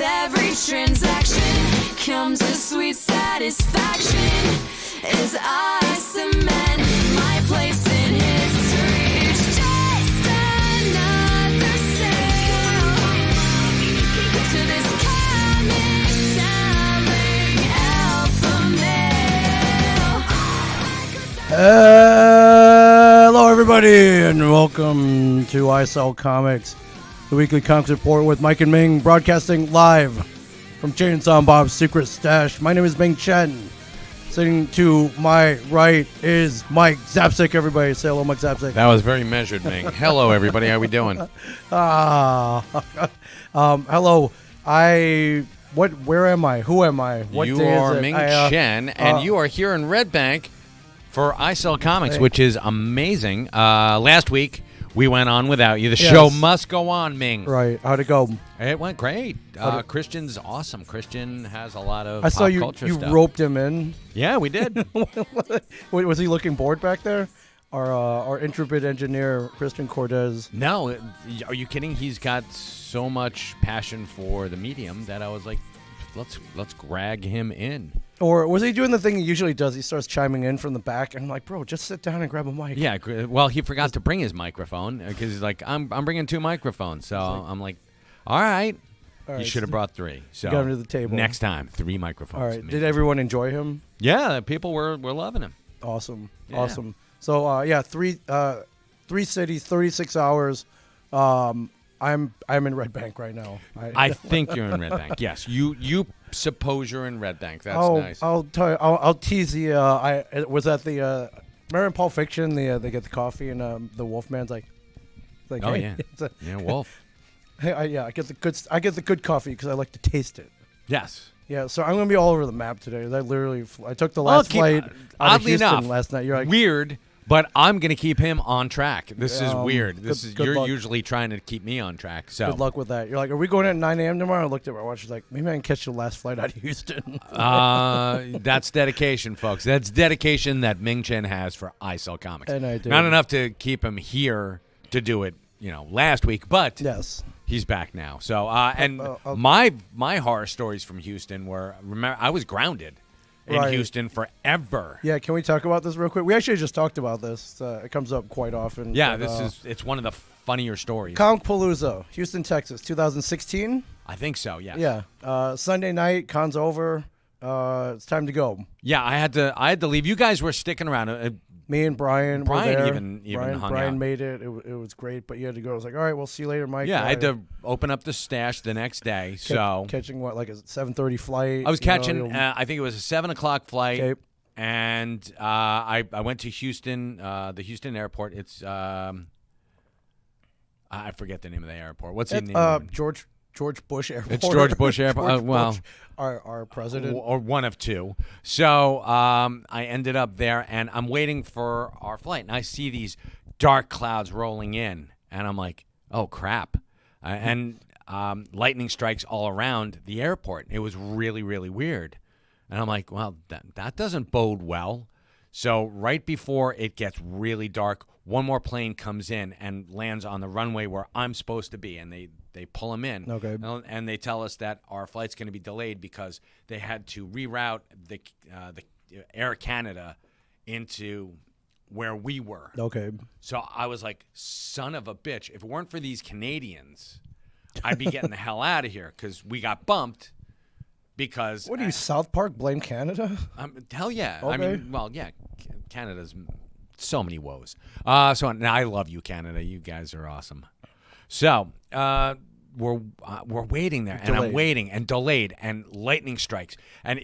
every transaction comes a sweet satisfaction as I cement my place in history. It's just another sale to this comic selling alpha male. Hello, everybody, and welcome to I Sell Comics, the weekly comics report with Mike and Ming, broadcasting live from Chainsaw Bob's Secret Stash. My name is Ming Chen. Sitting to my right is Mike Zapcic. Everybody say hello, Mike Zapcic. That was very measured, Ming. Hello, everybody. How we doing? Hello. Where am I? Who am I? What you day are is it? Ming Chen, and you are here in Red Bank for I Sell Comics, which is amazing. Last week, we went on without you. The show must go on, Ming. Right. How'd it go? It went great. Christian's awesome. Christian has a lot of I saw pop culture you stuff. roped him in. Yeah, we did. Wait, was he looking bored back there? Our intrepid engineer, Christian Cortez. No, are you kidding? He's got so much passion for the medium that I was like, let's drag him in. Or was he doing the thing he usually does? He starts chiming in from the back, and I'm like, bro, just sit down and grab a mic. Yeah, well, he forgot to bring his microphone because he's like, I'm bringing 2 microphones. So I'm like, all right. You should have brought 3. So got him to the table. Next time, 3 microphones. All right. Did everyone enjoy him? Yeah, people were loving him. Awesome. Yeah. Awesome. So, three cities, 36 hours. I'm in Red Bank right now. I think you're in Red Bank. Yes, you suppose you're in Like that's nice. I'll tell you. I'll tease you. I was at the remember in Pulp Fiction. They get the coffee and the Wolfman's like oh hey, yeah, Wolf. Hey, I get the good coffee because I like to taste it. Yes. Yeah, so I'm gonna be all over the map today. I took the last flight out of Houston enough, last night. You're like, weird. But I'm going to keep him on track. This is weird. You're luck. Usually trying to keep me on track. So good luck with that. You're like, are we going at 9 a.m. tomorrow? I looked at my watch. She's like, maybe I can catch the last flight out of Houston. That's dedication, folks. That's dedication that Ming Chen has for I Sell Comics. And I do. Not enough to keep him here to do it, last week, but yes, he's back now. So my horror stories from Houston were, remember, I was grounded in Houston forever. Yeah, can we talk about this real quick? We actually just talked about this. It comes up quite often. Yeah, it's one of the funnier stories. Comicpalooza, Houston, Texas, 2016. I think so. Yes. Yeah. Sunday night, con's over. It's time to go. Yeah, I had to leave. You guys were sticking around. Me and Brian were Brian there. even hung out. Brian made it. It was great, but you had to go. I was like, all right, we'll see you later, Mike. Yeah, I had to open up the stash the next day. Catching what, like a 7:30 flight? I was catching. I think it was a 7:00 flight. Okay. And I went to Houston, the Houston airport. It's I forget the name of the airport. What's the name? of it? George Bush Airport. It's George Bush Airport. Bush, our president, or one of 2. So I ended up there, and I'm waiting for our flight, and I see these dark clouds rolling in, and I'm like, "Oh crap!" And lightning strikes all around the airport. It was really, really weird, and I'm like, "Well, that doesn't bode well." So right before it gets really dark, one more plane comes in and lands on the runway where I'm supposed to be, and they pull him in. Okay. And they tell us that our flight's going to be delayed because they had to reroute the Air Canada into where we were. Okay. So I was like, son of a bitch. If it weren't for these Canadians, I'd be getting the hell out of here because we got bumped. Because what are you, South Park? Blame Canada? Hell yeah. Okay. I mean, well, yeah, Canada's so many woes. So now I love you, Canada. You guys are awesome. So we're waiting there, and I'm waiting and delayed, and lightning strikes, and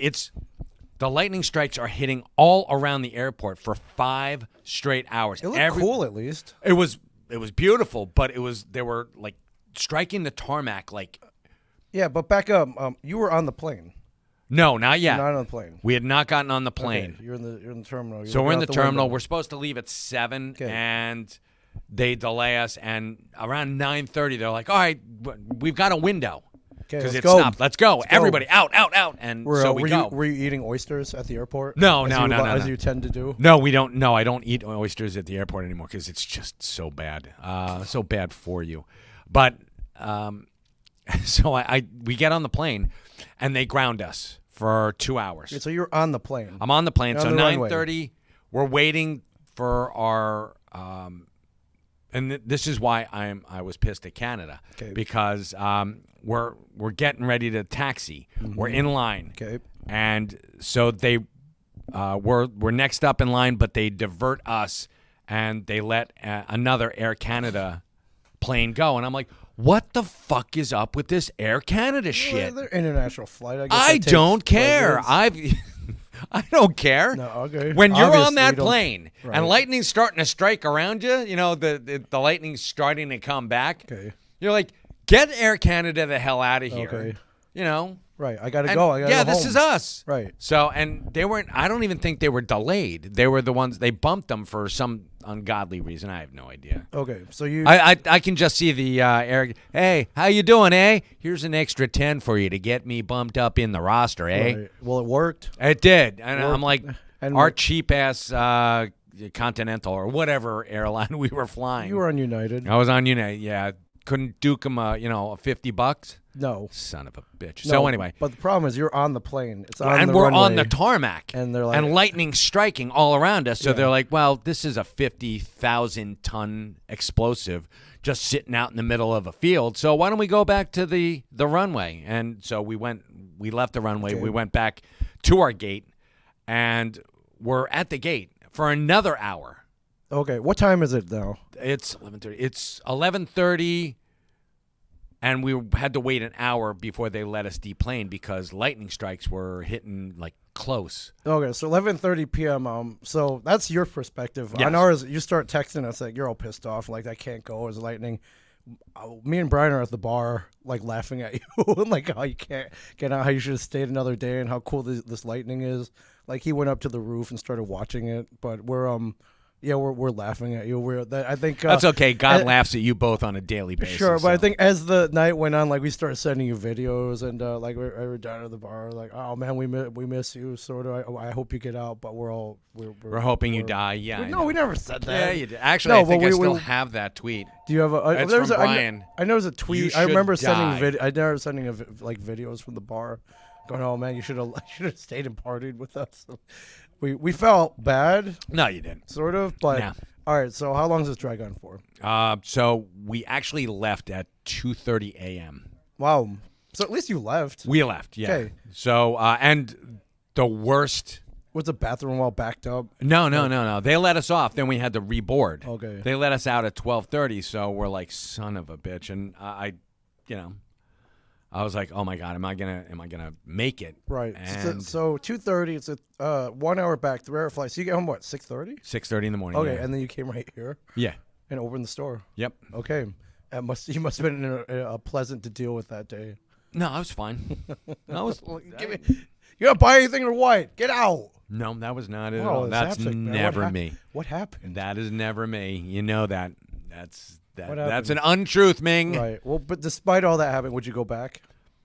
the lightning strikes are hitting all around the airport for 5 straight hours. It looked cool, at least. It was beautiful, but they were like striking the tarmac like. Yeah, but back up. You were on the plane. No, not yet. You're not on the plane. We had not gotten on the plane. Okay, you're in the terminal. So we're in the terminal. We're supposed to leave at 7, okay. And they delay us. And around 9:30, they're like, "All right, we've got a window because it stopped. Let's go, everybody, out!" And so we go. Were you eating oysters at the airport? No. As you tend to do. No, we don't. No, I don't eat oysters at the airport anymore because it's just so bad. So bad for you. But So we get on the plane, and they ground us for 2 hours. So you're on the plane. I'm on the plane. You're So on the runway. 9:30, we're waiting for our. And this is why I was pissed at Canada, because we're getting ready to taxi. We're in line. Okay. And so they we're next up in line, but they divert us and they let another Air Canada plane go. And I'm like, what the fuck is up with this Air Canada shit? Well, they're international flight. I guess I it takes don't care. planes. I don't care. No, okay. When you're Obviously, on that you don't- plane Right. and lightning's starting to strike around you, you know, the lightning's starting to come back. Okay. You're like, get Air Canada the hell out of here. Okay. You know? Right. I gotta And, go. I gotta yeah, go this home. is us. Right. So, and they weren't, I don't even think they were delayed. They were the ones, they bumped them for some ungodly reason. I have no idea. Okay. So you. I can just see the air. Hey, how you doing, eh? Here's an extra 10 for you to get me bumped up in the roster, eh? Right. Well, it worked. It did. And Worked. I'm like, And our cheap ass Continental or whatever airline we were flying. You were on United. I was on United. Yeah, couldn't duke them. A $50. No. Son of a bitch. No, So anyway, But the problem is you're on the plane. It's on and the we're runway, on the tarmac, and they're like- and lightning striking all around us. So Yeah. they're like, well, this is a 50,000-ton explosive just sitting out in the middle of a field. So why don't we go back to the runway? And so we left the runway. Okay. We went back to our gate, and we're at the gate for another hour. Okay. What time is it now? It's 11:30. It's 11:30. And we had to wait an hour before they let us deplane because lightning strikes were hitting like close. Okay, so 11:30 p.m. So that's your perspective. Yes. On ours, you start texting us like you're all pissed off, like that can't go. It's lightning. Me and Brian are at the bar, like laughing at you, like how you can't get out, how you should have stayed another day, and how cool this lightning is. Like he went up to the roof and started watching it, but we're laughing at you. I think That's okay. God uh, laughs at you both on a daily basis. Sure, but I so. think as the night went on, like we started sending you videos, and like we're down at the bar, like, oh man, we miss you, sort of. I hope you get out, but we're hoping you die. Yeah. I No, know. we never said that. Yeah, you did. Actually, No, I think but I we- still we- have that tweet. Do you have a? It's there's from a- Brian. I know there's a tweet. You I remember should sending die. I remember sending like videos from the bar, going, oh man, you should have stayed and partied with us. We felt bad, No, you didn't. sort of, but. No. All right, so how long does this drag on for? So we actually left at 2:30 a.m. Wow. So at least you left. We left. Yeah. Okay. So and the worst. Was the bathroom all backed up? No. They let us off. Then we had to reboard. Okay. They let us out at 12:30. So we're like, son of a bitch. And I was like, oh my god, am I gonna make it? Right. And So 2:30. It's a 1 hour back 3 hour flight. So you get home what 6:30? 6:30 in the morning. Okay, yeah. and then you came right here Yeah. and opened the store. Yep. Okay. You must have been a pleasant to deal with that day. No, I was fine. I was. You don't buy anything or what? Get out. No, that was not it at Oh, all. That's Zapcic, man. never me. What happened? That is never me. You know that. That's What that's an happened? untruth, Ming. Right. Well, but despite all that happening, would you go back? to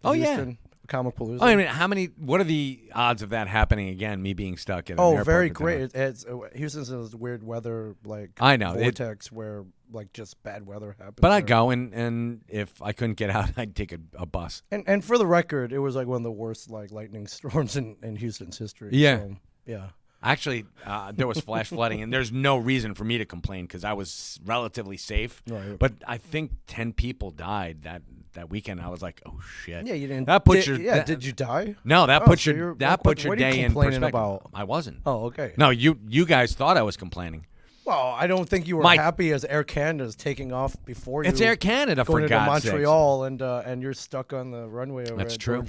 Oh, yeah. Houston? Comic Palooza. Oh, I mean, what are the odds of that happening again? Me being stuck in an Oh, airport very for 10 great. hours? It's Houston's in this weird weather, like I know. vortex where like just bad weather happens. But I'd there. go, and if I couldn't get out, I'd take a bus. And for the record, it was like one of the worst like lightning storms in Houston's history. Yeah. So, yeah. Actually, there was flash flooding, and there's no reason for me to complain because I was relatively safe. Right. But I think 10 people died that weekend. I was like, oh shit. Yeah, you didn't. That puts your Yeah. that- Did you die? No, that Oh, puts so your you're- that what- puts your what are you day in complaining perspective. about? I wasn't. Oh, okay. No, you guys thought I was complaining. Well, I don't think you were Mike- happy as Air Canada's taking off before you. It's Air Canada for going into God's sakes. Montreal and you're stuck on the runway over That's at true.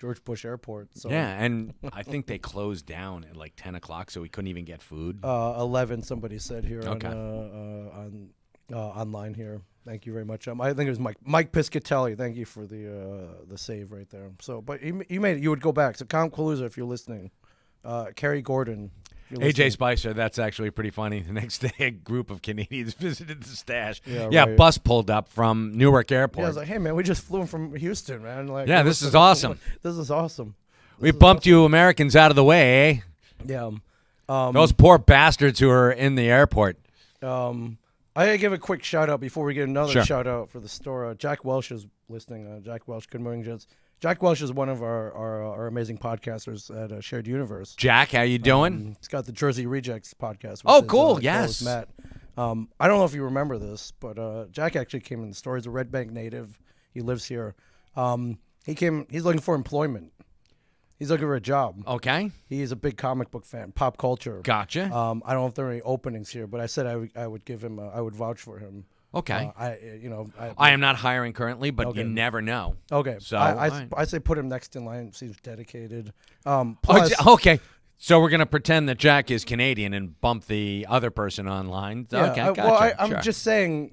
George Bush Airport. So Yeah, and I think they closed down at like 10 o'clock, so we couldn't even get food. 11. Somebody said here Okay. on online here. Thank you very much. I think it was Mike Piscatelli. Thank you for the save right there. So, but you made it. You would go back. So, Comic Palooza, if you're listening. Carrie Gordon. if you're AJ listening. Spicer, that's actually pretty funny. The next day, a group of Canadians visited the stash. Yeah, right. Bus pulled up from Newark Yeah, I Airport. was like, hey man, we just flew in from Houston, man. Like, Yeah, this is awesome. This is awesome. We bumped you Americans out of the way, eh? Yeah. Those poor bastards who are in the airport. I I gotta give a quick shout out before we get another Sure. shout out for the store. Jack Welsh is listening. Jack Welsh, good morning, gents. Jack Welsh is one of our amazing podcasters at Shared Universe. Jack, how you doing? He's got the Jersey Rejects podcast. Oh, with his, cool, co-host yes. Matt. I don't know if you remember this, but Jack actually came in the store. He's a Red Bank native. He lives here. He's looking for employment. He's looking for a job. Okay. He's a big comic book fan, pop culture. Gotcha. I don't know if there are any openings here, but I said I would give him. I would vouch for him. Okay. I am not hiring currently, but Okay. you never know. Okay. So, I say put him next in line. Seems dedicated. Oh, Plus, okay. So we're going to pretend that Jack is Canadian and bump the other person online. yeah, Okay, gotcha. gotcha. I'm Sure. just saying.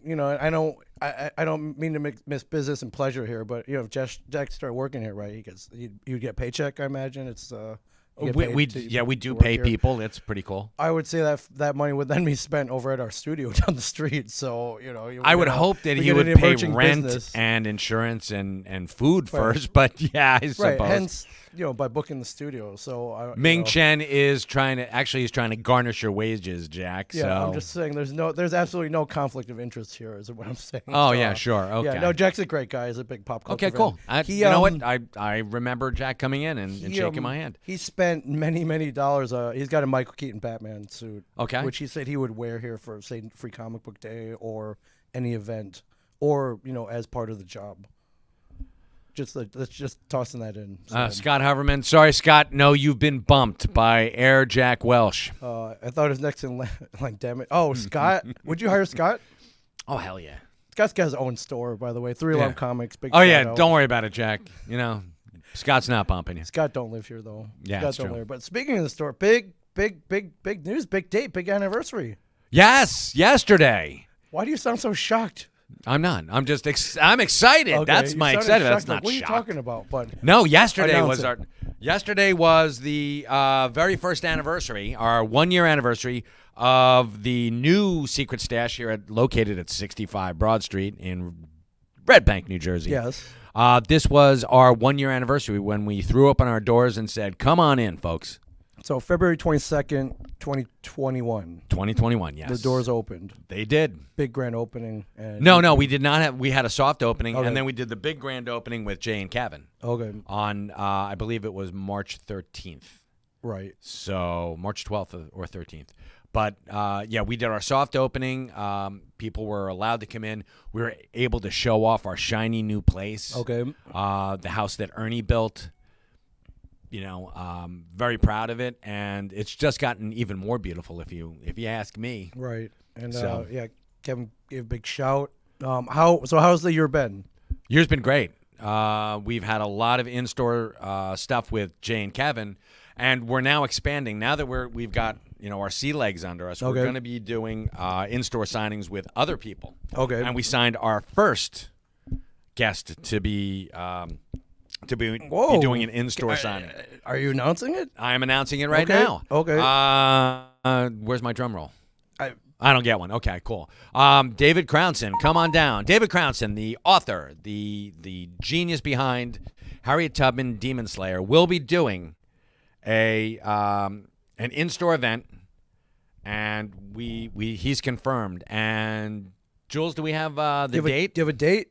I don't mean to miss business and pleasure here, but if Jack started working here, right? You'd get paycheck. I imagine it's. You get We paid do to work pay here. people. It's pretty cool. I would say that money would then be spent over at our studio down the street. So I would hope that we he get would an pay emerging rent business. and insurance and food Right. first, but yeah, I suppose. Right. Hence, by booking the studio. So Ming Chen is trying to garnish your wages, Jack. Yeah, so. I'm just saying there's absolutely no conflict of interest here, is what I'm saying. Oh So, yeah, sure. Okay. Yeah, no, Jack's a great guy. He's a big pop culture Okay, fan. cool. You know what? I remember Jack coming in and shaking my hand. He spent many dollars. He's got a Michael Keaton Batman suit. Okay. Which he said he would wear here for, say, Free Comic Book Day or any event, or as part of the job. Let's just tossing that in. So, Scott Hoverman. Sorry, Scott. No, you've been bumped by Air Jack Welsh. I thought it was next in line. Damn it! Oh, Scott, would you hire Scott? Oh, hell yeah. Scott's got his own store, by the way. 3 Alarm Yeah. Comics. Big Oh, shout yeah. out. Don't worry about it, Jack. Scott's not bumping you. Scott don't live here though. Yeah, Scott that's don't true. live. But speaking of the store, big news, big date, big anniversary. Yes, yesterday. Why do you sound so shocked? I'm not. I'm just. I'm excited. Okay, That's you my sounded excited. shocked, That's like, not what are you shocked. talking about? But No, yesterday Announce was it. Yesterday was the very first anniversary, our 1-year anniversary of the new secret stash here located at 65 Broad Street in Red Bank, New Jersey. yes, This was our 1-year anniversary when we threw open our doors and said, "Come on in, folks." so February 22nd, 2021, 2021. Yes, the doors opened. They did. Big grand opening. And No, we did not have. We had a soft opening, Okay. and then we did the big grand opening with Jay and Kevin Okay, on, I believe it was March 13th. right. So March 12th or 13th. But, we did our soft opening. People were allowed to come in. We were able to show off our shiny new place. Okay, The house that Ernie built. Very proud of it. And it's just gotten even more beautiful if you ask me. right. And So- Kevin gave a big shout. How's the year been? Year's been great. We've had a lot of in-store stuff with Jay and Kevin. And we're now expanding. Now that we've got our sea legs under us, Okay. we're going to be doing in-store signings with other people. Okay, And we signed our first guest to be Whoa. doing an in-store signing. Are you announcing it? I am announcing it right Okay, now. okay. Where's my drum roll? I don't get one. Okay, cool. David Crownson, come on down. David Crownson, the author, the genius behind Harriet Tubman Demon Slayer, will be doing an in-store event, and he's confirmed. And Jules, do we have the date? Do you have a date?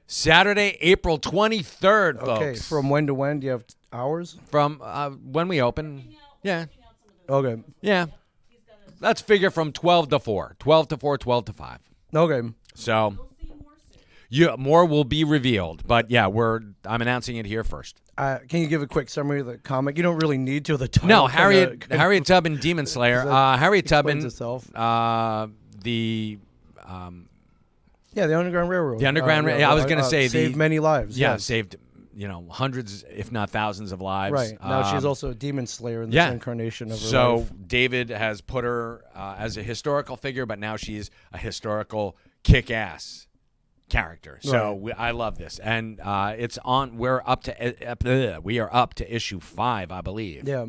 Saturday, April 23rd, folks. Okay, from when to when? Do you have hours? From when we open. Yeah, Okay, yeah. Let's figure from 12 to 4. 12 to 4, 12 to 5. okay. So more will be revealed. But yeah, I'm announcing it here first. Can you give a quick summary of the comic? You don't really need to. The title No, kinda- Harriet Tubman Demon Slayer. Harriet explains Tubman, itself. the Yeah, the Underground Railroad. The Underground Railroad. I was gonna say saved many lives. yeah, yes. saved hundreds, if not thousands, of lives. Right now, she's also a demon slayer in this yeah. incarnation of her So life. David has put her as a historical figure, but now she's a historical kick-ass character. So Right. I love this, and it's on. We are up to issue 5, I believe. Yeah,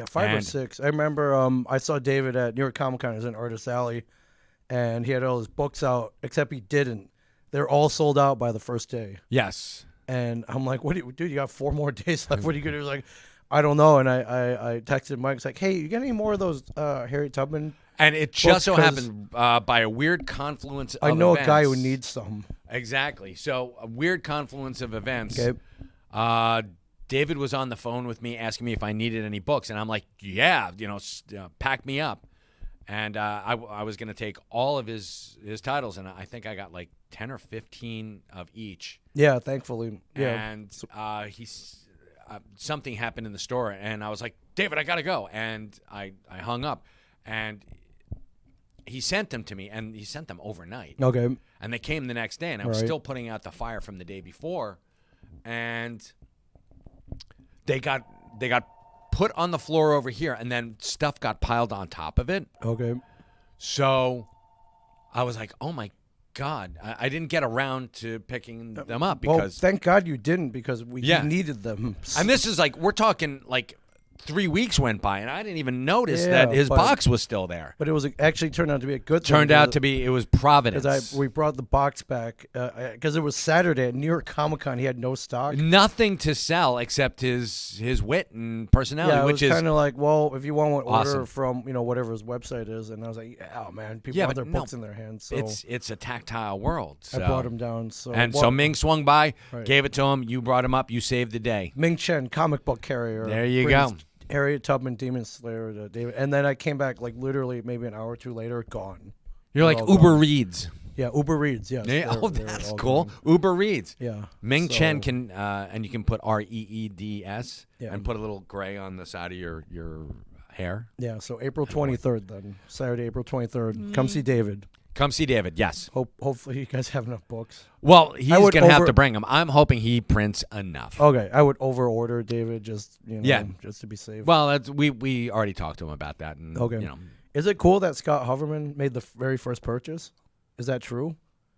5 or And- 6. I remember I saw David at New York Comic Con. He was in Artist Alley, and he had all his books out, except he didn't. They're all sold out by the first day. Yes. And I'm like, "What, dude? You got 4 more days left. What are you gonna do?" He was like, "I don't know." And I texted Mike. It's like, "Hey, you got any more of those Harriet Tubman And it just so 'cause happened by a weird confluence of I know events. a guy who needs some. Exactly. So a weird confluence of events. Okay. David was on the phone with me asking me if I needed any books, and I'm like, yeah, pack me up. And I was going to take all of his titles, and I think I got like 10 or 15 of each. Yeah, thankfully. Yeah. And something happened in the store, and I was like, David, I got to go. And I hung up, and he sent them to me, and he sent them overnight. Okay. And they came the next day, and I was Right. still putting out the fire from the day before, and they got put on the floor over here, and then stuff got piled on top of it. Okay. So I was like, oh my God, I didn't get around to picking them up Well, because, thank God you didn't because we Yeah. needed them. and this is like, we're talking like 3 weeks went by, and I didn't even notice Yeah, that his but- box was still there. But it was actually turned out to be a good thing. Turned out to be, it was Providence. because we brought the box back because it was Saturday at New York Comic Con. He had no stock. Nothing to sell except his wit and personality, Yeah, it which was is kind of like, well, if you want one, order awesome. from whatever his website is, and I was like, oh man, people Yeah, want but their no, books in their hands. So it's a tactile world. I So. brought him down. So So Ming swung by, Right. gave it to him. You brought him up. You saved the day. Ming Chen, comic book carrier. There you brings go. Harriet Tubman, Demon Slayer, to David, and then I came back like literally maybe an hour or two later, gone. You're like all Uber gone. Reads. Yeah, Uber Reads. Yes. Yeah, they're- oh, they're that's all cool. gone. Uber Reads. Yeah. Ming So- Chen can, and you can put REEDS Yeah. and put a little gray on the side of your hair. Yeah. So April 23rd then, Saturday, April 23rd. Mm. Come see David. Come see David. Yes. Hopefully you guys have enough books. Well, he's would gonna have over- to bring them. I'm hoping he prints enough. Okay, I would over order David just Yeah. just to be safe. Well, we already talked to him about that. And, Okay. Is it cool that Scott Hoverman made the very first purchase? Is that true?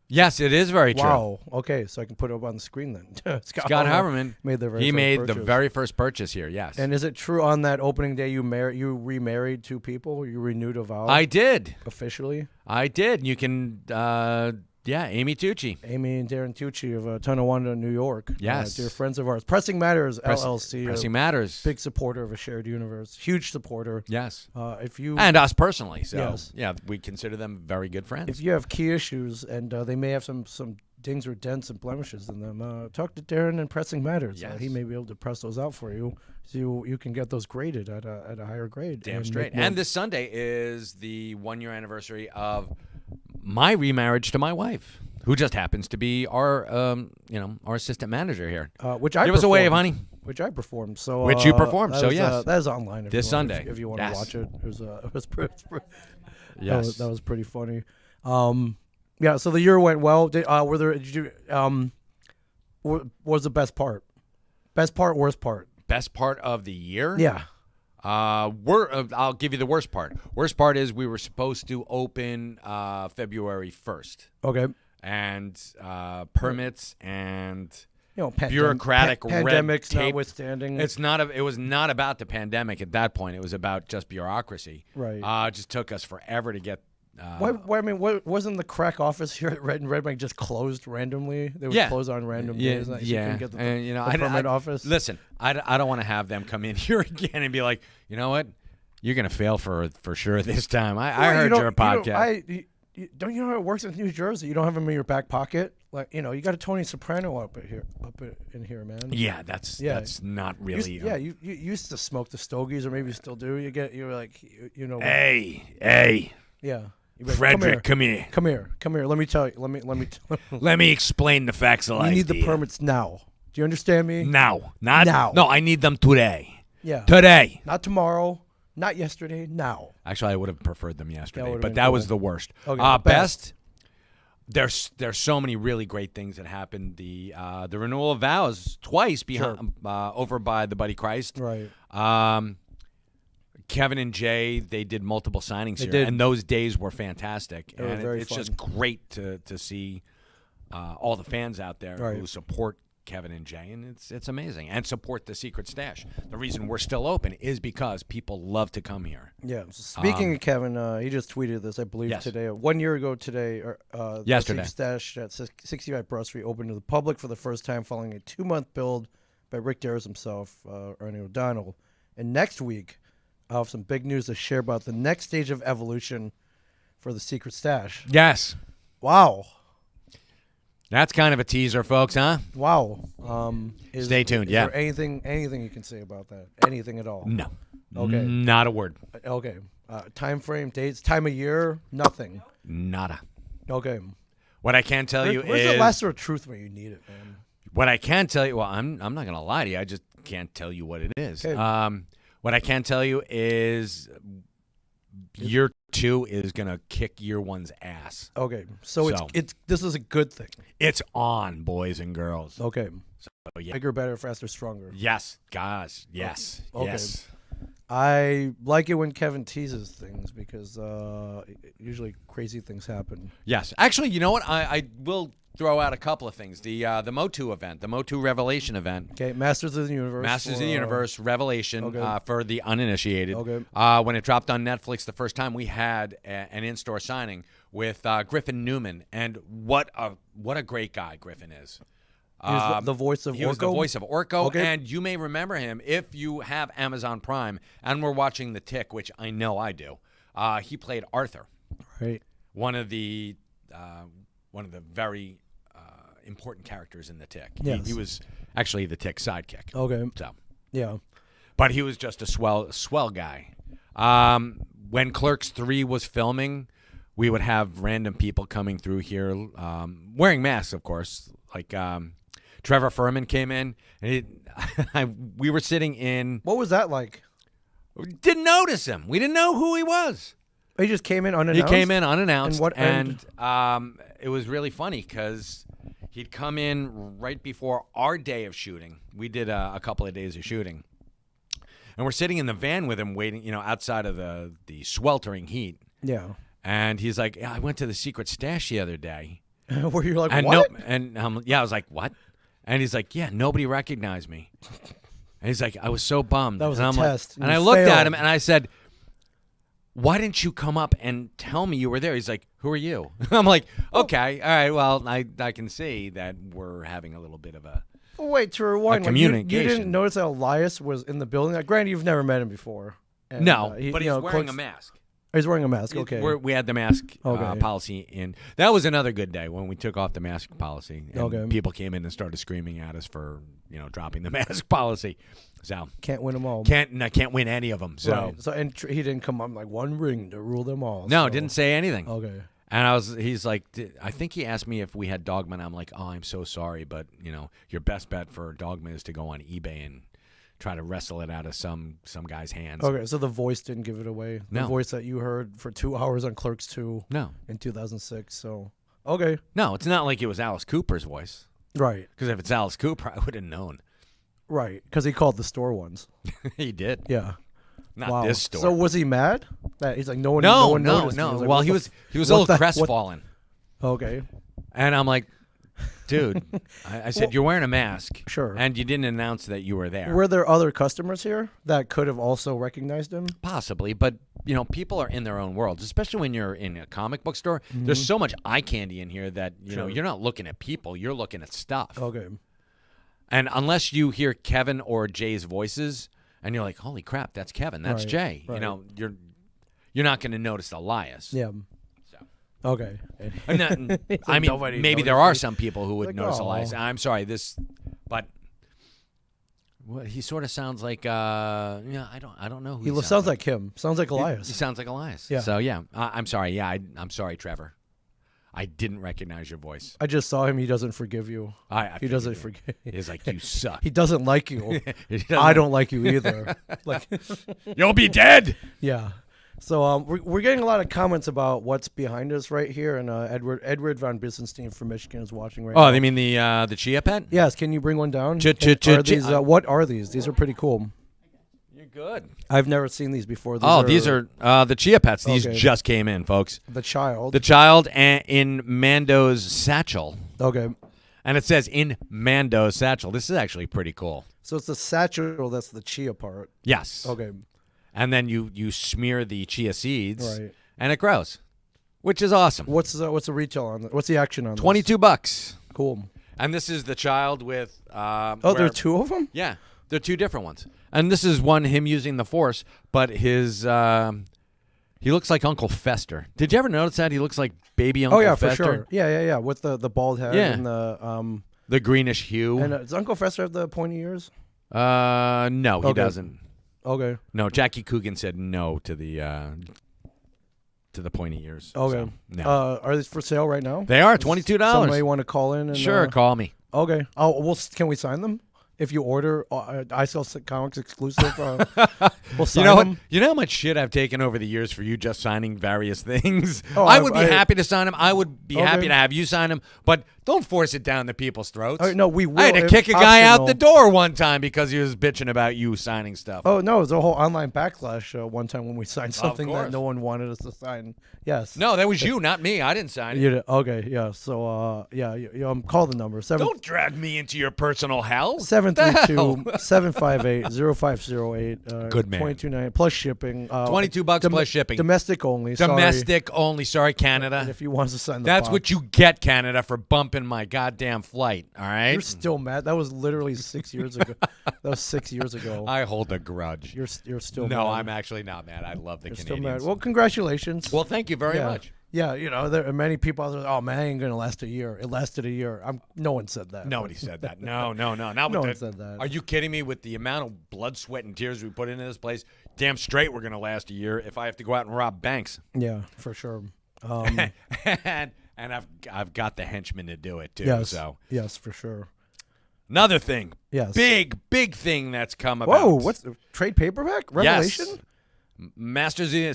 Yes, it is very true. Wow. Okay, so I can put it up on the screen then. Scott Haverman made the very he first made purchase. the very first purchase here. Yes. And is it true on that opening day you remarried two people? You renewed a vow I did. officially? I did. You can, Amy Tucci. Amy and Darren Tucci of Tonawanda, New York. Yes. Dear friends of ours. Pressing Matters, LLC. Pressing Matters. Big supporter of A Shared Universe. Huge supporter. Yes. If you And us personally. So, Yes. yeah, we consider them very good friends. if you have key issues and they may have some dings or dents and blemishes in them, talk to Darren and Pressing Matters. Yes. He may be able to press those out for you, so you can get those graded at a higher grade. Damn and straight. make more- And this Sunday is the 1-year anniversary of my remarriage to my wife, who just happens to be our, our assistant manager here. which I Give us a wave, performed. honey. Which I performed. So Which you performed, that so was, yes. that is online if This you want, Sunday. if you want Yes. to watch it. It was pretty. Yes. That was pretty funny. Yeah. So the year went well. What was the best part? Best part, worst part? Best part of the year? Yeah. I'll give you the worst part. Worst part is we were supposed to open February 1st. Okay. And permits and pandemics bureaucratic red tape. notwithstanding. It was not about the pandemic at that point. It was about just bureaucracy. Right. It just took us forever to get. Why, I mean, wasn't the crack office here at Red Bank just closed randomly? They would Yeah. close on random Yeah, days. So you yeah. couldn't get the And, permit office. Listen, I don't want to have them come in here again and be like, you know what, you're gonna fail for sure this time. I Well, heard you your podcast. Don't you know how it works in New Jersey? You don't have them in your back pocket. Like you got a Tony Soprano up in here, man. Yeah, that's not really. You used to smoke the stogies, or maybe you still do. You're like, Hey, yeah. You're like, Frederick, come here. Come here. Let me tell you. Let me explain the facts of You life. need to the you. permits now. Do you understand me? Now, not Now. No, I need them today. Yeah. Today. Not tomorrow. Not yesterday. Now. Actually, I would have preferred them yesterday, would've but been that was cool. the worst. Okay, best. There's so many really great things that happened. The renewal of vows twice behind over by the Buddy Christ. Right. Kevin and Jay, they did multiple signings here, did. and those days were fantastic. They were And very it's fun. just great to see all the fans out there Right. who support Kevin and Jay, and it's amazing, and support the Secret Stash. The reason we're still open is because people love to come here. Yeah. So speaking of Kevin, he just tweeted this, I believe, Yes. today. 1 year ago today, Yesterday. The Stash at 65 Broad Street opened to the public for the first time following a 2-month build by Rick Dares himself, Ernie O'Donnell. And next week, I have some big news to share about the next stage of evolution for the secret stash. Yes. Wow. That's kind of a teaser, folks, huh? Wow. Stay tuned, is yeah. there anything you can say about that? Anything at all? No. Okay. Not a word. Okay. Time frame, dates, time of year, nothing. Nada. Okay. What I can tell you Where's is... the last sort of truth when you need it, man? What I can tell you... Well, I'm not going to lie to you. I just can't tell you what it is. Okay. What I can tell you is year 2 is going to kick year 1's ass. Okay. So it's this is a good thing. It's on, boys and girls. Okay. So, yeah. Bigger, better, faster, stronger. Yes, guys. Yes. Okay. Yes. I like it when Kevin teases things because usually crazy things happen. Yes. Actually, you know what? I will throw out a couple of things. The Motu event, the Motu Revelation event. Okay, Masters of the Universe. Masters of the Universe Revelation okay. For the uninitiated. Okay. When it dropped on Netflix the first time, we had an in-store signing with Griffin Newman, and what a great guy Griffin is. He was the voice of Orko? He was the voice of Orko, Okay. and you may remember him if you have Amazon Prime and we're watching The Tick, which I know I do. He played Arthur, Right. one of the very important characters in The Tick. Yes. He was actually The Tick's sidekick. Okay. So, Yeah. but he was just a swell guy. When Clerks 3 was filming, we would have random people coming through here wearing masks, of course, like. Trevor Furman came in, and we were sitting in. What was that like? We didn't notice him. We didn't know who he was. He just came in unannounced? He came in unannounced, And it was really funny because he'd come in right before our day of shooting. We did a couple of days of shooting, and we're sitting in the van with him, waiting, outside of the sweltering heat. Yeah. And he's like, "Yeah, I went to the secret stash the other day." Where you're like, And what? I was like, "What?" And he's like, "Yeah, nobody recognized me." And he's like, "I was so bummed." That was and a I'm test. Like, and You I looked failed. at him and I said, "Why didn't you come up and tell me you were there?" He's like, "Who are you?" I'm like, "Okay, all right. Well, I can see that we're having a little bit of a." Oh, wait, to rewind. You communication. didn't notice that Elias was in the building? Granted, you've never met him before. And, No, but he's you know, wearing a Clerks- mask. He's wearing a mask. Okay. We had the mask Okay. policy in. That was another good day when we took off the mask policy. And Okay. people came in and started screaming at us for dropping the mask policy. So Can't win them all. can't win any of them. So Right. So he didn't come up like one ring to rule them all. no, so. didn't say anything. Okay. And he's like, I think he asked me if we had Dogma. And I'm like, "Oh, I'm so sorry, but your best bet for Dogma is to go on eBay and try to wrestle it out of some guy's hands." Okay, so the voice didn't give it away. The No. voice that you heard for 2 hours on Clerks 2 No, in 2006. So, okay. no, it's not like it was Alice Cooper's voice. Right. Because if it's Alice Cooper, I would have known. Right. Because he called the store once. He did. Yeah. Not Wow. this store. So was he mad? That he's like, no one no. noticed. Like, Well, what he the was a what little the- crestfallen, Okay. and I'm like, "Dude," I said, Well, "You're wearing a mask, Sure. and you didn't announce that you were there." Were there other customers here that could have also recognized him? Possibly, but people are in their own worlds, especially when you're in a comic book store. There's so much eye candy in here that Sure. you're not looking at people, you're looking at stuff. Okay. And unless you hear Kevin or Jay's voices, and you're like, "Holy crap, that's Kevin, that's Right, Jay," right. you're not going to notice Elias. Yeah. So. Okay. And that- It's I like mean, nobody maybe noticed there are me. some people who would Like, notice oh. Elias. I'm sorry, but he sort of sounds like I don't know who He he sounds like him. Sounds like Elias. He sounds like Elias. Yeah. So yeah, I'm sorry. Yeah, I'm sorry, Trevor. I didn't recognize your voice. I just saw him. He doesn't forgive you. He doesn't forgive. He's like, "You suck." He doesn't like you. He doesn't- I don't like you either. Like, You'll be dead. yeah. So we're getting a lot of comments about what's behind us right here, and Edward von Bissenstein from Michigan is watching right now. Oh, they mean the Chia Pet? Yes. Can you bring one down? What are these? These are pretty cool. You're good. I've never seen these before. These are the Chia Pets. These Okay. just came in, folks. the child. The child in Mando's satchel. Okay. And it says in Mando's satchel. This is actually pretty cool. So it's the satchel that's the chia part. Yes. Okay. And then you smear the chia seeds, Right. and it grows, which is awesome. What's the retail on that? What's the action on this? $22. Cool. And this is the child with. Oh, there are 2 of them? Yeah. They're two different ones. And this is one, him using the Force, but his he looks like Uncle Fester. Did you ever notice that? He looks like baby Uncle Fester. For sure. Yeah. With the bald head and the greenish hue. And does Uncle Fester have the pointy ears? No, he doesn't. Okay. No, Jackie Coogan said no to the pointy ears. Okay. So, no. Are these for sale right now? They are $22. Somebody want to call in? And, Sure, call me. Okay. Oh, well, can we sign them? If you order ISL Comics exclusive, we'll sign them. You know how much shit I've taken over the years for you just signing various things? Oh, I would be happy to sign them. I would be happy to have you sign them, but don't force it down the people's throats. No, we will. I had to kick a guy out the door one time because he was bitching about you signing stuff. Oh, no, it was a whole online backlash one time when we signed something that no one wanted us to sign. Yes. No, that was you, not me. I didn't sign it. Okay, yeah. So, call the number. Don't drag me into your personal hell. 732-758-0508. Good man. $22.99 plus shipping. $22 plus shipping. Domestic only. Domestic only. Sorry, Canada. And if you want us to sign the That's box. what you get, Canada, for bumping my goddamn flight. All right. You're still mad. That was literally 6 years ago. That was 6 years ago. I hold a grudge. You're still mad. No, I'm actually not mad. I love the You're Canadians. still mad. Well, congratulations. Well, thank you very much. Yeah, there are many people out there. Oh man, it ain't gonna last a year. It lasted a year. No one said that. Nobody said that. No. Not No with one said that. Are you kidding me? With the amount of blood, sweat, and tears we put into this place, damn straight we're gonna last a year. If I have to go out and rob banks. Yeah, for sure. And I've got the henchmen to do it too. Yes. So yes, for sure. another thing. Yes. Big thing that's come about. Whoa! What's the trade paperback? Revelation. Yes.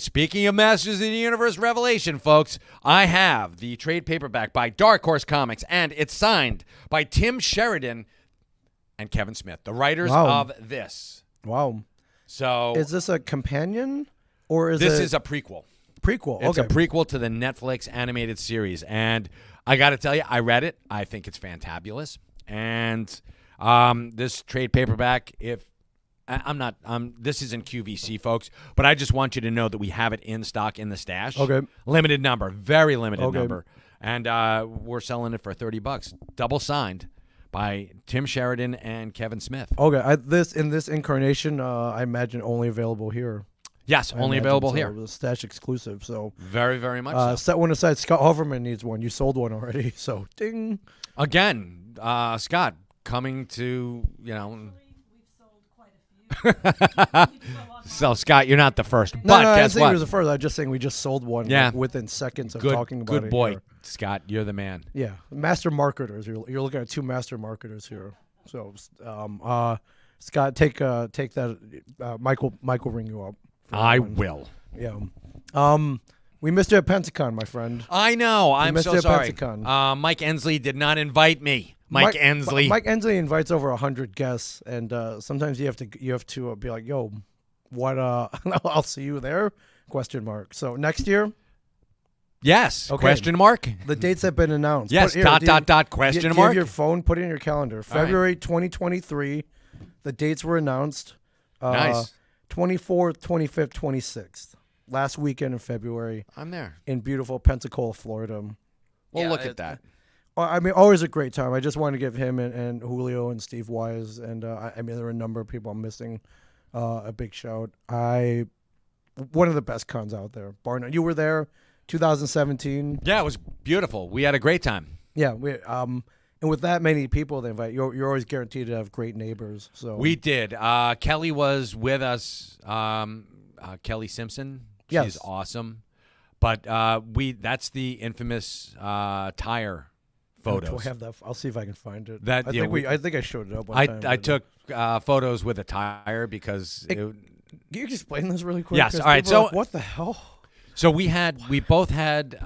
Speaking of Masters of the Universe Revelation, folks, I have the trade paperback by Dark Horse Comics, and it's signed by Tim Sheridan and Kevin Smith, the writers of this. Wow. So is this a companion or is this it is a prequel? Prequel. It's a prequel to the Netflix animated series, and I got to tell you, I read it. I think it's fantabulous, and this trade paperback, this isn't QVC, folks, but I just want you to know that we have it in stock in the stash. Okay. Limited number, very limited number. And we're selling it for $30. Double signed by Tim Sheridan and Kevin Smith. Okay. In this incarnation, I imagine only available here. Yes, only available here. It was a stash exclusive. So very, very much so. Set one aside. Scott Hoverman needs one. You sold one already. So ding. Again, Scott, coming to, So, Scott, you're not the first. No, but I guess didn't what? think he was the first. I'm just saying we just sold one within seconds of talking about it. Good boy, here. Scott. You're the man. Yeah. Master marketers. You're looking at two master marketers here. So, Scott, take that. Michael ring you up. I will. Yeah. We missed you at Pentacon, my friend. I know. I'm so sorry. Pentacon. Mike Ensley did not invite me. Mike Ensley. Mike Ensley invites over 100 guests, and sometimes you have to be like, "Yo, what? I'll see you there?" ? So next year. Yes. Okay. Question mark. The dates have been announced. Yes. Question Do you mark. have your phone? Put it in your calendar. February 2023. The dates were announced. Nice. 24th, 25th, 26th. Last weekend in February. I'm there. In beautiful Pensacola, Florida. Well, look at that. I mean, always a great time. I just want to give him and Julio and Steve Wise, and I mean, there are a number of people I'm missing. A big shout. One of the best cons out there. Bar none. You were there, 2017. Yeah, it was beautiful. We had a great time. Yeah, and with that many people they invite, you're always guaranteed to have great neighbors. So we did. Kelly was with us. Kelly Simpson. She's awesome. But that's the infamous tire photos. Do I have that? I'll see if I can find it. I think I showed it up one time. I took photos with a tire because. Can you explain this really quick? Yes. All right. So what the hell? So we both had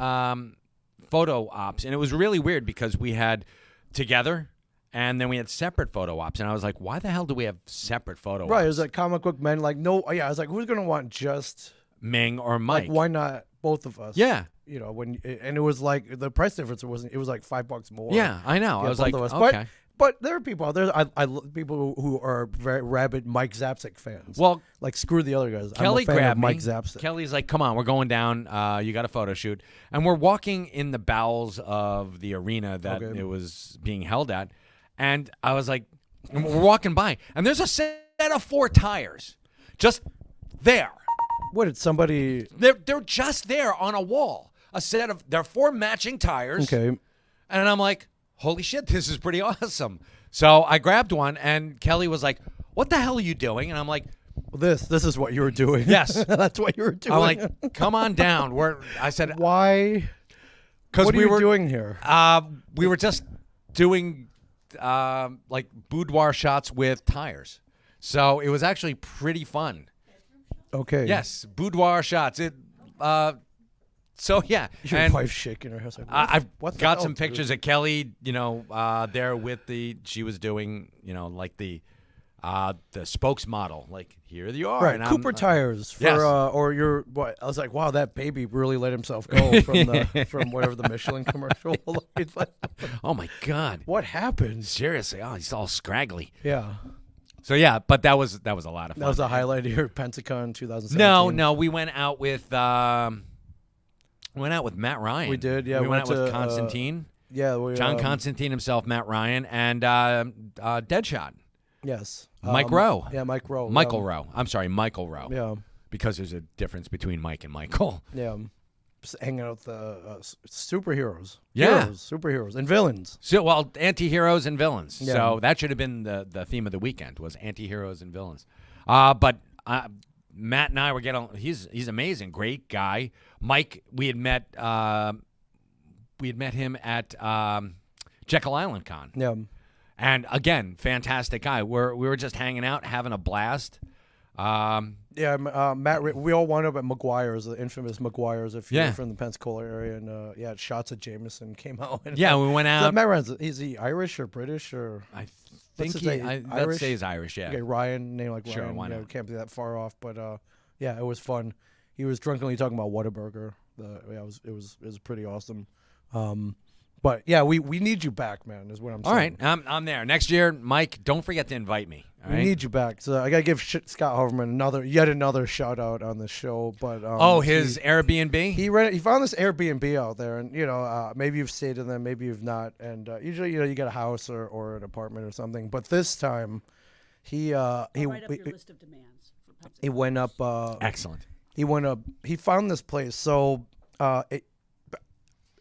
photo ops, and it was really weird because we had together, and then we had separate photo ops, and I was like, why the hell do we have separate photo ops? Right. It was like comic book men. Like no. Yeah. I was like, who's gonna want just Ming or Mike? Like, why not both of us? Yeah. And it was like the price difference wasn't. It was like $5 more. Yeah, I know. I was like, us. okay. But there are people out there. I people who are very rabid Mike Zapcic fans. Well, like screw the other guys. Kelly I'm a fan grabbed of Mike me. Zapcic. Kelly's like, come on, we're going down. You got a photo shoot, and we're walking in the bowels of the arena that it was being held at, and I was like, And we're walking by, and there's a set of 4 tires just there. What did somebody? They're just there on a wall. There are 4 matching tires. Okay. And I'm like, holy shit, this is pretty awesome. So I grabbed one, and Kelly was like, what the hell are you doing? And I'm like, This is what you were doing. Yes. That's what you were doing. I'm like, come on down. I said, why? because What are we you were doing here? we were just doing like boudoir shots with tires. So it was actually pretty fun. Okay. Yes, boudoir shots. So yeah, Your and wife's shaking her head. Like, I've what the got hell, some dude? pictures of Kelly, there with she was doing, like the spokesmodel. Like, here you are. Right, And Cooper tires for yes. or your what? I was like, wow, that baby really let himself go from whatever the Michelin commercial. It's like, Oh my God. what happened? Seriously. Oh, he's all scraggly. Yeah, So yeah, but that was a lot of fun. that was a highlight of your Pensacon 2017. No, we went out with Matt Ryan. We did, yeah, We we went out went with to, Constantine, Yeah, John Constantine himself, Matt Ryan, and Deadshot, Yes, Mike Rowe. Yeah, Mike Rowe. Michael Rowe. I'm sorry, Michael Rowe. Yeah, Because there's a difference between Mike and Michael. yeah. Just hanging out with the superheroes. Yeah. Heroes, superheroes, and villains. So, well, anti-heroes and villains. Yeah. So that should have been the theme of the weekend, was anti-heroes and villains. But Matt and I were getting. He's amazing, great guy. Mike, we had met him at Jekyll Island Con, Yeah, and again, fantastic guy. We were just hanging out, having a blast. yeah. Matt, we all wound up at McGuire's, the infamous McGuire's, if you're Yeah. from the Pensacola area, and yeah, shots of Jameson came out. And, Yeah, we went So out. Matt Ryan's, is he Irish or British or? I think his he. name? Let's Irish? say he's Irish. Yeah. Okay, Ryan, name like Sure, Ryan. why you know, not? can't be that far off, but yeah, it was fun. He was drunkenly talking about Whataburger. It was pretty awesome. But yeah, we need you back, man. Is what I'm All saying. right, I'm there next year. Mike, don't forget to invite me. All We right? need you back. So I gotta give Scott Hoverman yet another shout out on the show. But his Airbnb. he found this Airbnb out there, and maybe you've stayed in them, maybe you've not. And usually you get a house or an apartment or something. But this time, he Write up your list of demands for Pensacola. he went up. Excellent. He found this place. So it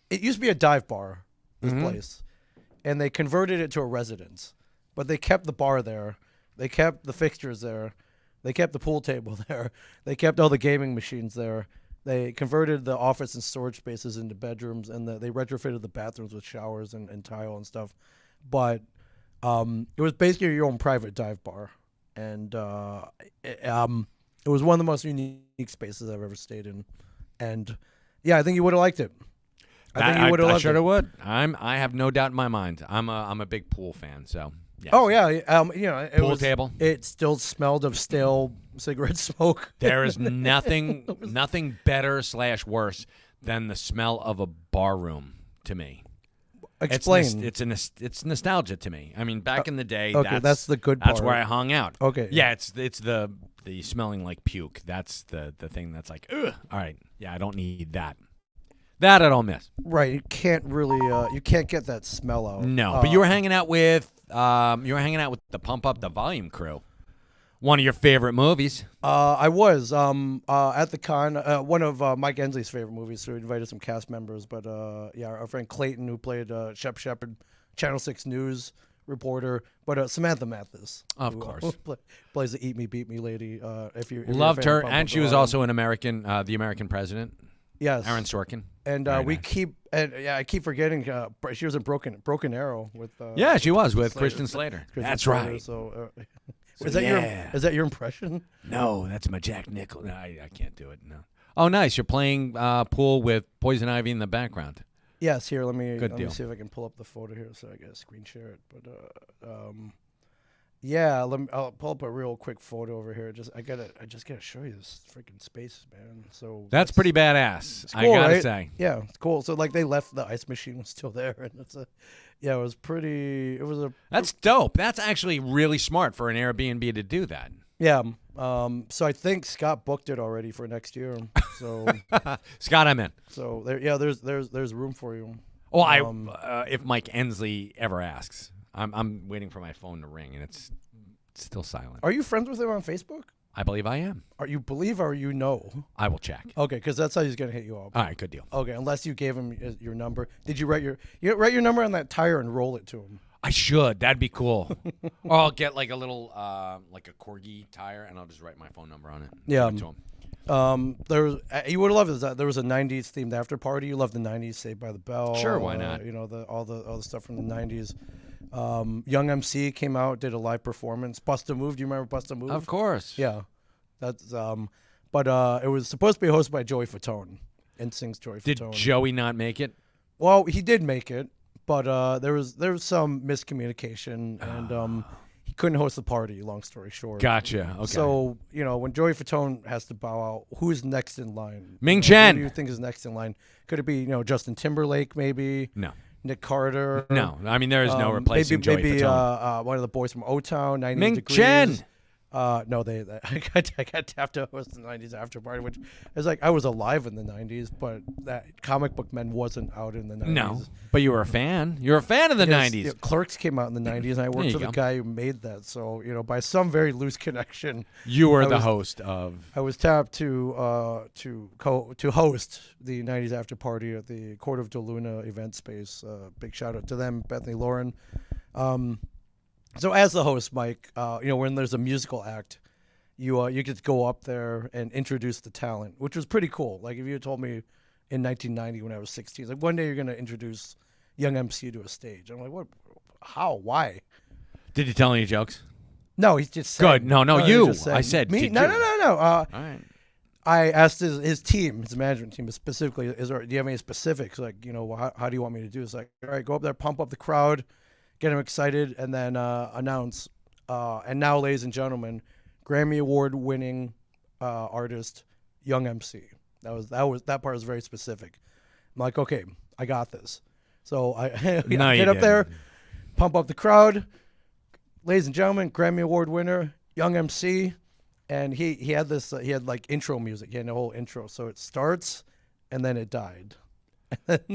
used to be a dive bar, this place, and they converted it to a residence. But they kept the bar there. They kept the fixtures there. They kept the pool table there. They kept all the gaming machines there. They converted the office and storage spaces into bedrooms, and they retrofitted the bathrooms with showers and tile and stuff. But it was basically your own private dive bar, and it was one of the most unique spaces I've ever stayed in. And yeah, I think you would have liked it. I think you would have I loved sure it. would. I have no doubt in my mind. I'm a big pool fan. So. Yes. Oh yeah, it Pool was, table. It still smelled of stale cigarette smoke. There is nothing better / worse than the smell of a bar room to me. Explain. It's nostalgia to me. I mean, back in the day, okay, that's the good That's part. where I hung out. Okay. Yeah, it's the smelling like puke. That's the thing that's like, ugh. All right. Yeah, I don't need that. That I don't miss. Right, you can't really you can't get that smell out. No, but you were hanging out with the Pump Up the Volume crew. One of your favorite movies. I was at the con. One of Mike Ensley's favorite movies. So we invited some cast members, but yeah, our friend Clayton, who played Shep Shepard, Channel 6 News reporter, but Samantha Mathis, Of course. plays the Eat Me Beat Me lady. If you're Loved a fan of her, Pump and Up she the was Volume. also an American, the American president, Yes, Aaron Sorkin. And Very we nice. I keep forgetting she was in Broken Arrow with. Yeah, she was with Slater. Christian Slater. Christian That's Slater, right. So, So, is that yeah. your impression? No, that's my Jack Nicholson. No, I can't do it. No. Oh, nice. You're playing pool with Poison Ivy in the background. Yes. Here, let me Good deal. see if I can pull up the photo here so I can screen share it. But yeah, I'll pull up a real quick photo over here. I just gotta show you this freaking space, man. So That's pretty badass. it's cool, I gotta right? say. Yeah, it's cool. So like they left the ice machine was still there, and it was pretty. It was a That's dope. That's actually really smart for an Airbnb to do that. yeah. So I think Scott booked it already for next year. So Scott, I'm in. so there's room for you. Well, if Mike Ensley ever asks, I'm waiting for my phone to ring, and it's still silent. Are you friends with him on Facebook? I believe I am. Are you believe or you know? I will check. Okay, because that's how he's gonna hit you up. All right, good deal. Okay, unless you gave him your number. Did you write your number on that tire and roll it to him? I should. That'd be cool. Or I'll get like a little, like a corgi tire, and I'll just write my phone number on it. Yeah. Give it to him. There was you would have loved it. There was a '90s themed after party. You loved the '90s, Saved by the Bell. Sure, why not? You know all the stuff from the '90s. Young MC came out, did a live performance. Bust a Move. Do you remember Bust a Move? Of course. Yeah, that's but it was supposed to be hosted by Joey Fatone. NSYNC's Joey Did Fatone. Joey not make it? Well, he did make it, but there was some miscommunication, and he couldn't host the party. Long story short. Gotcha. Okay. So, when Joey Fatone has to bow out, who's next in line? Ming Who Chen. do you think is next in line? Could it be, Justin Timberlake maybe? No. Nick Carter? No. I mean, there is no replacing Joey maybe Fatone. one of the boys from O-Town, 90 Ming Degrees. Chen. No, I got tapped to host the 90s after party, which is like I was alive in the 90s, but that Comic Book Men wasn't out in the 90s. No. But you were a fan. You're a fan of the Yes, 90s. Clerks came out in the 90s, and I worked you for the go. guy who made that. So, by some very loose connection, You were I the was- host of. I was tapped to host the 90s after party at the Court of DeLuna event space. Big shout out to them, Bethany Lauren. So as the host, Mike, when there's a musical act, you get to go up there and introduce the talent, which was pretty cool. Like if you had told me in 1990 when I was 16, like one day you're going to introduce Young MC to a stage. I'm like, what? How? Why? Did you tell any jokes? No, he's just Good. sang. No, he you. just sang. I said, me. did No, you? no. All right. I asked his team, his management team, specifically, do you have any specifics? Like, how do you want me to do this? Like, all right, go up there, pump up the crowd, get them excited, and then announce. And now, ladies and gentlemen, Grammy Award-winning artist, Young MC. That part was very specific. I'm like, okay, I got this. So I No, you get up there, didn't. pump up the crowd. Ladies and gentlemen, Grammy Award winner, Young MC. And he had this, he had like intro music. He had a whole intro. So it starts and then it died.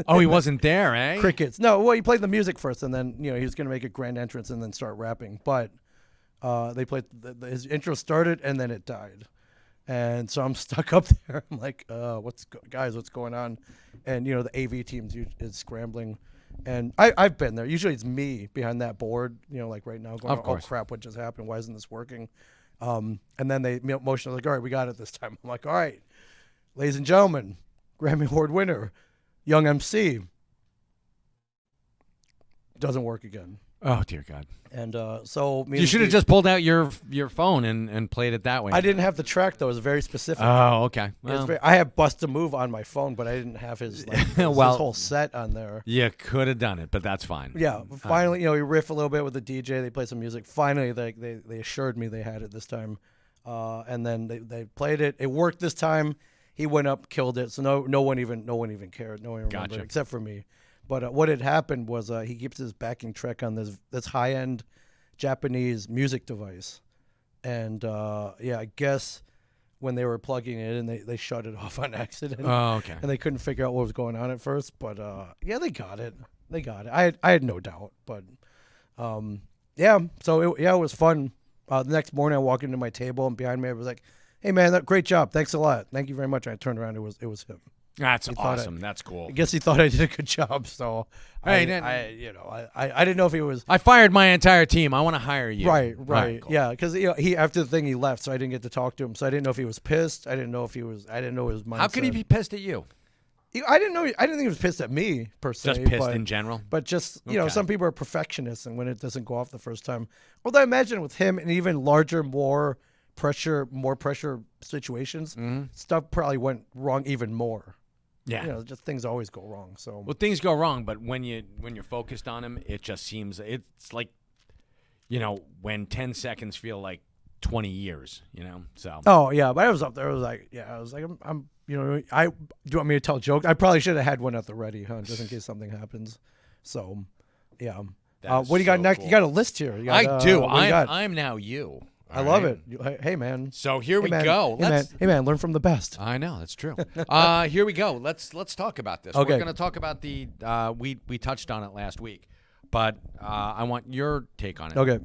Oh, he wasn't there, eh? Crickets. No, well, he played the music first and then, he was going to make a grand entrance and then start rapping. But they played, his intro started and then it died. And so I'm stuck up there. I'm like, what's going on? And, the AV team is scrambling. And I've been there. Usually it's me behind that board, like right now going, Of course. oh, crap, what just happened? Why isn't this working? And then they motion like, all right, we got it this time. I'm like, all right, ladies and gentlemen, Grammy Award winner, Young MC. Doesn't work again. Oh, dear God. And so You should have just pulled out your phone and played it that way. I didn't have the track though. It was very specific. Oh, okay. It was Well, I have Bust a Move on my phone, but I didn't have his Well- his whole set on there. you could have done it, but that's fine. Yeah, finally, we riff a little bit with the DJ. They play some music. Finally, they assured me they had it this time, and then they played it. It worked this time. He went up, killed it. So no one even cared. No one remembered Gotcha. except for me. But what had happened was he keeps his backing track on this high end Japanese music device, and I guess when they were plugging it in, they shut it off on accident. Oh, okay. And they couldn't figure out what was going on at first, but they got it. I had no doubt, but so it was fun. The next morning, I walked into my table, and behind me, I was like, "Hey, man, great job! Thanks a lot. Thank you very much." And I turned around, it was him. That's thought awesome. That's cool. I guess he thought I did a good job, so Hey, I didn't know if he was I fired my entire team. I want to hire you. right, cool. yeah, because he after the thing he left, so I didn't get to talk to him, so I didn't know if he was pissed. I didn't know his mindset. How could he be pissed at you? I didn't know. I didn't think he was pissed at me per se. Just pissed but, in general? But just Okay. some people are perfectionists, and when it doesn't go off the first time, although I imagine with him and even larger, more pressure situations, stuff probably went wrong even more. Yeah. Just things always go wrong. So Well, things go wrong, but when you're focused on him, it just seems it's like, when 10 seconds feel like 20 years. So. oh yeah, but I was up there. I was like, I'm. Do you want me to tell a joke? I probably should have had one at the ready, huh, just in case something happens. So, yeah. That is What do you got so next? cool. You got a list here. You got, I do. what do you got? I'm now you. I love it. Hey man. So here we man. go. Hey man, learn from the best. I know, that's true. Here we go. Let's talk about this. Okay. We're going to talk about the we touched on it last week, but I want your take on it. Okay.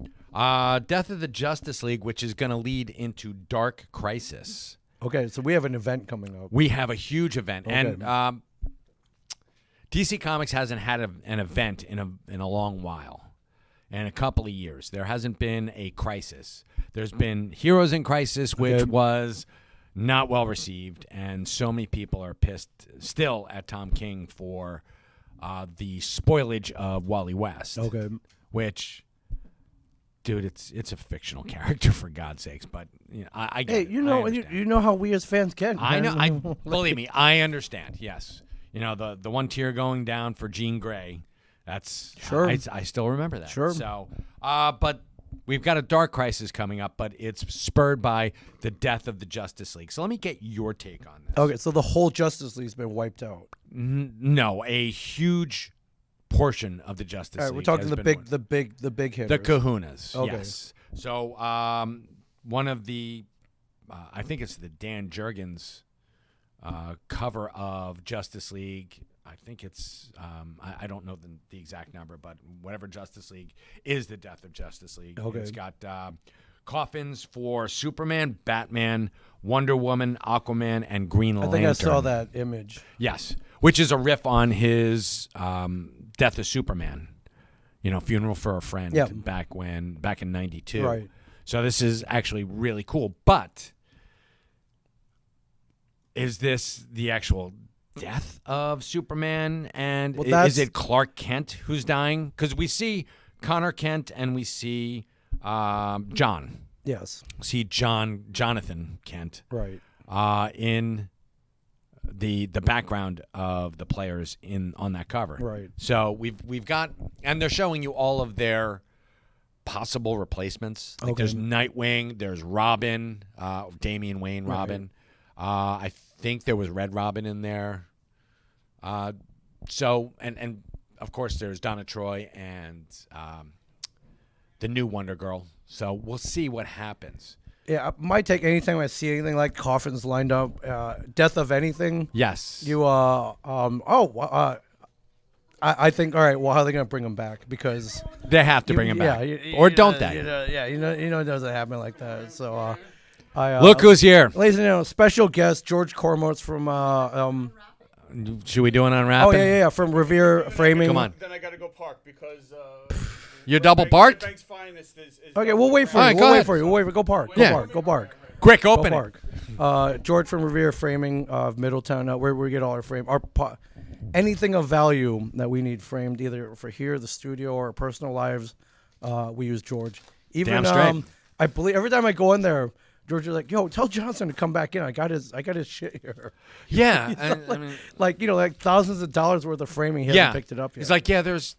Death of the Justice League, which is going to lead into Dark Crisis. Okay, so we have an event coming up. We have a huge event, Okay. and DC Comics hasn't had an event in a long while, in a couple of years. There hasn't been a crisis. There's been Heroes in Crisis, which was not well received, and so many people are pissed still at Tom King for the spoilage of Wally West. Okay. Which, dude, it's a fictional character, for God's sakes. But I get Hey, it. you I know, understand. you know how we as fans can. I know. I man. believe me. I understand. Yes, the one tier going down for Jean Grey. That's Sure. I still remember that. Sure. So, but we've got a Dark Crisis coming up, but it's spurred by the death of the Justice League. So let me get your take on this. Okay, so the whole Justice League's been wiped out. No, a huge portion of the Justice All right, League. we're talking has the been big, won. the big hitters. The Kahunas. Okay. Yes. So one of the, I think it's the Dan Jurgens cover of Justice League. I think it's, I don't know the exact number, but whatever Justice League is the death of Justice League. Okay. It's got coffins for Superman, Batman, Wonder Woman, Aquaman, and Green I Lantern. think I saw that image. Yes, which is a riff on his Death of Superman, Funeral for a Friend, Yeah. back in '92. Right. So this is actually really cool. But is this the actual death of Superman? And Well, is that's- it Clark Kent who's dying? Because we see Connor Kent and we see John. Yes. See Jonathan Kent Right. in the background of the players on that cover. Right. So we've got, and they're showing you all of their possible replacements. Like Okay. there's Nightwing, there's Robin, Damian Wayne Robin. I think there was Red Robin in there. So and of course there's Donna Troy and the new Wonder Girl. So we'll see what happens. Yeah, my take. Anytime I see anything like coffins lined up, death of anything, Yes. I think, all right, well, how are they going to bring him back? Because They have to bring him back. or Or don't they? it doesn't happen like that. So, Look who's here. ladies and gentlemen, special guest George Cormos from Should we do an unwrapping? yeah, from Revere Framing. Come on. Then I gotta go park because You're double parked? Bank's finest is Okay, we'll wait for All you. right, We'll go wait ahead. for you. We'll wait. Go park. Yeah. Go park. Quick, Go open it. park. George from Revere Framing of Middletown, where we get all our frame, anything of value that we need framed, either for here, the studio, or our personal lives. We use George. Even Damn straight. I believe every time I go in there, George is like, "Yo, tell Johnson to come back in. I got his shit here." Yeah. I mean, like thousands of dollars worth of framing. He yeah. hasn't picked it up yet. He's like, yeah, there's,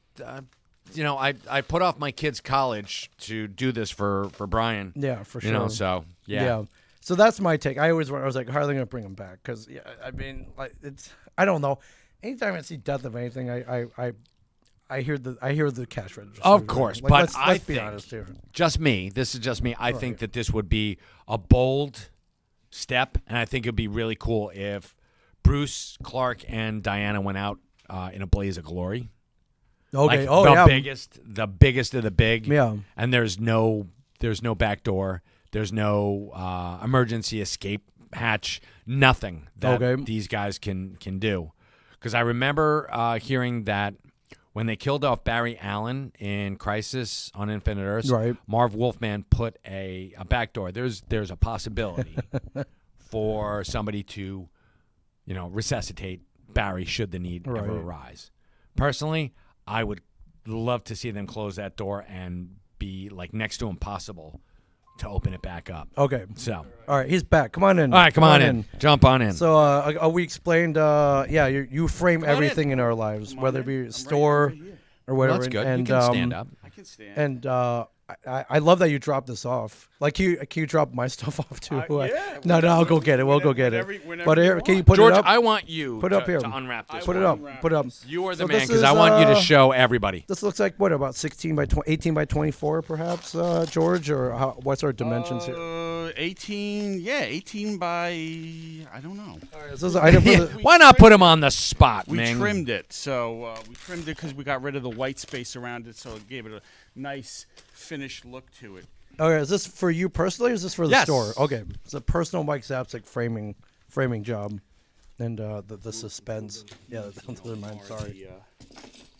I put off my kid's college to do this for Brian. yeah, for sure. So, yeah. So that's my take. I was like, how are they going to bring him back? Because I mean, like I don't know. Anytime I see death of anything, I hear the cash register. Of course, Like, but let's I be think, honest here. just me, this is just me, I think that this would be a bold step, and I think it would be really cool if Bruce, Clark, and Diana went out in a blaze of glory. Okay. Like the biggest of the big. Yeah. And there's no back door. There's no emergency escape hatch. Nothing that Okay. these guys can do. Because I remember hearing that when they killed off Barry Allen in Crisis on Infinite Earths, Right. Marv Wolfman put a back door. There's a possibility for somebody to, resuscitate Barry should the need ever Right. arise. Personally, I would love to see them close that door and be like next to impossible to open it back up. Okay. So, All right, he's back. Come on in. all right, come on in. Jump on in. So we explained, you frame Come on everything in our lives, whether it be a store or whatever. Well, that's good. And, you can stand up. I can stand. And I love that you dropped this off. Like, can you drop my stuff off too? Yeah, No, I'll go get it. We'll go get whenever- it. whenever But you here, can you want. put George, it up? I want you Put it up to here. unwrap this. Put it one. up. Put it up. You are the So man this because I is, want you to show everybody. This looks like what, about 18 by 24, perhaps, George, or what's our dimensions here? 18. Yeah, 18 by I don't know. This is an item for the, Why not put him on the spot, We Ming? trimmed it, so we trimmed it because we got rid of the white space around it, so it gave it a nice finished look to it. okay, is this for you personally, or is this for the Yes. store? Okay, it's a personal Mike Zapcic framing job, and the suspense. Yeah, that's mine. Sorry.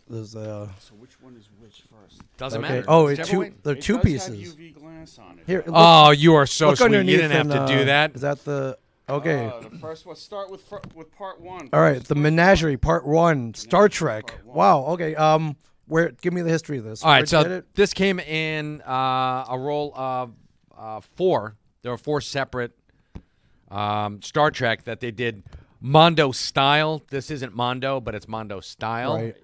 There's So which one is which first? Doesn't okay. matter. Oh, it's Whichever two. way. They're It two does pieces. have UV glass on it. Here. Look, Oh, you are so look sweet. You underneath didn't have and, to do that. Is that the okay? The first one. Start with part one. All right, First the one. Menagerie Part 1, Star Menagerie Trek. Part 1. Wow. Okay. Where? Give me the history of this. All right, Where'd you get so it? this came in a roll of 4. There were 4 separate Star Trek that they did Mondo style. This isn't Mondo, but it's Mondo style. Right.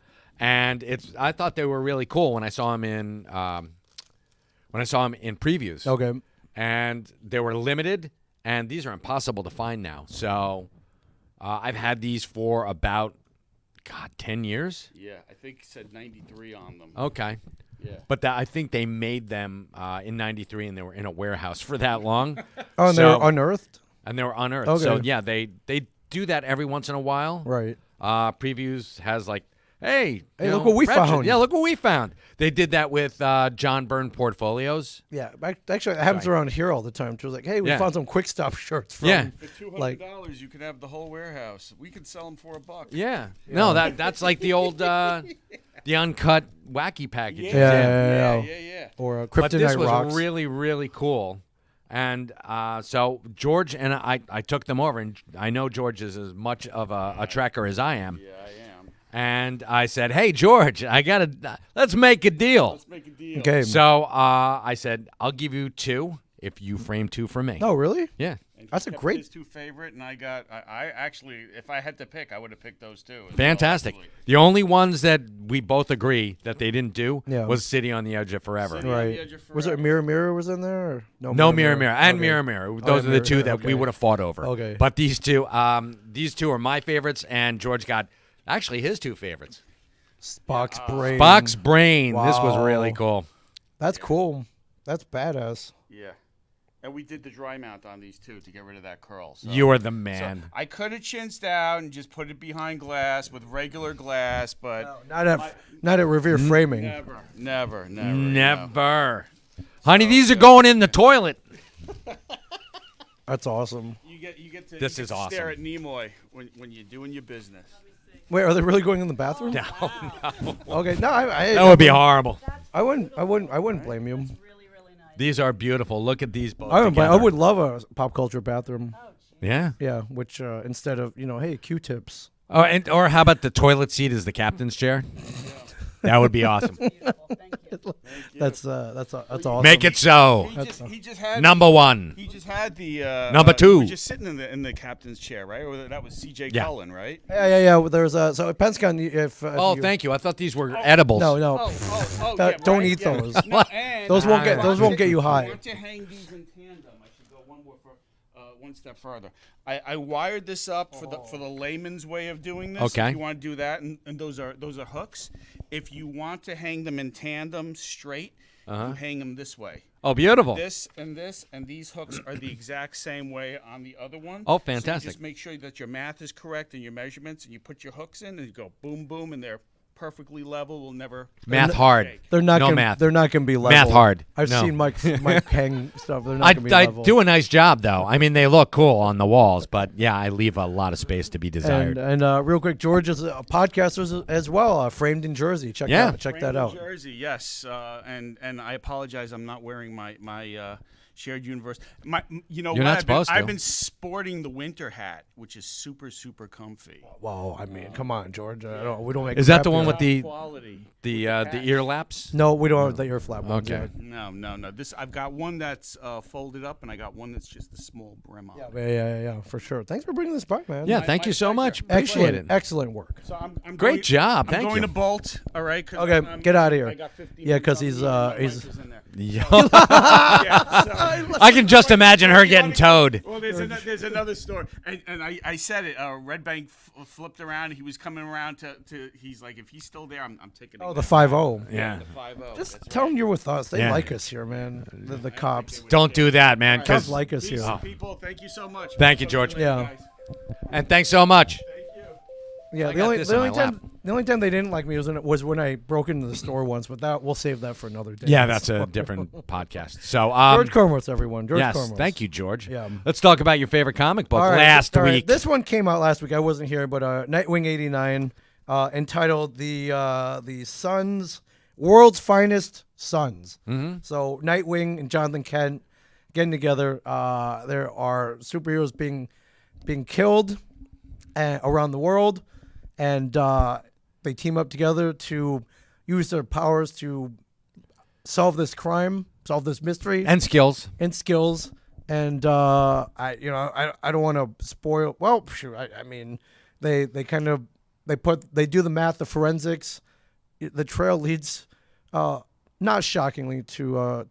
And I thought they were really cool when I saw them in previews. Okay. And they were limited, and these are impossible to find now. So I've had these for about 10 years. Yeah, I think it said 93 on them. Okay. Yeah. But I think they made them in 93, and they were in a warehouse for that long. Oh, and So- they're unearthed. And they were unearthed. So, Okay. yeah, they do that every once in a while. Right. Previews has like, hey, you look know, what we Ratchet. found. Yeah, look what we found. They did that with John Byrne portfolios. Yeah. Actually, it happens around here all the time. Too. Like, hey, we Yeah. found some quick stop shirts from. Yeah. For $200, Like- you could have the whole warehouse. We could sell them for $1. Yeah. No, that's like the old, the uncut wacky packages. Yeah. Or But this Kryptonite was rocks. really, really cool. And so George and I took them over, and I know George is as much of a trekker as I am. Yeah, I am. And I said, hey, George, let's make a deal. Let's make a deal. Okay. So I said, I'll give you 2 if you frame 2 for me. No, really? Yeah. And That's he a kept great- His 2 favorite, and I actually, if I had to pick, I would have picked those 2. as well, Fantastic. actually. The only ones that we both agree that they didn't do Yeah. was City on the Edge of Forever. City on the Right. Edge of Was it Forever. Mirror Mirror was in there? Or? No, Mirror Mirror. And Okay. Mirror Mirror. Oh, Those yeah, are the 2 Mirror, that we okay. would have fought over. Okay. But these 2 are my favorites, and George got actually his 2 favorites. Spock's brain. Spock's Brain. This was really Wow. cool. That's cool. That's badass. Yeah. And we did the dry mount on these, too, to get rid of that curl. So. You are the So man. I could have chinsed out and just put it behind glass with regular glass, but Not at Revere Framing. never. Never. Honey, these are going in the toilet. That's awesome. You get to This you is get to stare awesome. at Nimoy when you're doing your business. Wait, are they really going in the bathroom? No, no. Okay, no, I That would be horrible. I wouldn't blame you. Really, really nice. These are beautiful. Look at these both I together. would love a pop culture bathroom. Yeah. Yeah, which instead of hey Q-tips. Oh, or how about the toilet seat is the captain's chair? That would be awesome. Beautiful. Thank you. That's awesome. Make it so. He just had Number 1. He just had the Number 2. He was just sitting in the captain's chair, right? Or that was C.J. Yeah. Cullen, right? Yeah. There's so at Pentagon. If Oh, thank you. I thought these were edibles. No. Don't right, eat yeah. those. No, and Those won't get you I high. want to hang these in tandem. I should go one step further. I wired this up for the layman's way of doing this. Okay. If you want to do that, and those are hooks. If you want to hang them in tandem straight, you hang them this way. Oh, beautiful. This and these hooks are the exact same way on the other one. Oh, So you fantastic. just make sure that your math is correct and your measurements, and you put your hooks in, and you go boom, boom, and they're perfectly level. Will never Math hard. shake. They're not No gonna, math. They're not going to be level. Math hard. I've No. seen Mike hang stuff. They're not I going to be level. do a nice job, though. I mean, they look cool on the walls, but yeah, I leave a lot of space to be desired. And real quick, George is a podcaster as well, framed in Jersey. Check that Brandon, out. Jersey, yes, and I apologize. I'm not wearing my shared universe. You know You're what? not supposed to. I've been sporting the winter hat, which is super comfy. Well, I mean, come on, George. We don't make. Is that crap the one here. with the quality? ear laps? No, we don't have the ear flap ones. Okay. No. This I've got one that's folded up, and I got one that's just a small brim on. Yeah, for sure. Thanks for bringing this back, man. Yeah, thank my you so pleasure. much. Appreciate it. Excellent work. So I'm Great going, job. I'm Thank going you. to bolt. All right. 'cause Okay, I'm- get outta here. I got 50 Yeah, 'cause minutes he's, on me, and my he's- wife is in there. Yeah. Yeah, so- I can just imagine her getting towed. Well, there's another story, and I said it. Red Bank flipped around. He was coming around to. He's like, if he's still there, I'm taking. Oh, the 5-0. Yeah. The 5-0. Just That's tell right. them you're with us. They Yeah. like us here, man. The cops. Don't do that, man. Cops Because like us Peace, here. people. Thank you so much. Thank you, George. Yeah. and thanks so much. Thank you. Yeah, I the got only, this the, in only my time, lap. the only time they didn't like me was when I broke into the store once, but that we'll save that for another day. Yeah, that's a different podcast. So, George Cormorth, everyone. George yes, Cormorth. thank you, George. Yeah. Let's talk about your favorite comic book All right, last all right. week. This one came out last week. I wasn't here, but Nightwing '89, entitled "The Sons, World's Finest Sons." Mm-hmm. So Nightwing and Jonathan Kent getting together. There are superheroes being killed around the world, and they team up together to use their powers to solve this crime, solve this mystery, And skills. and skills. And I don't want to spoil. Well, sure. I mean, they do the math, the forensics. The trail leads, not shockingly, to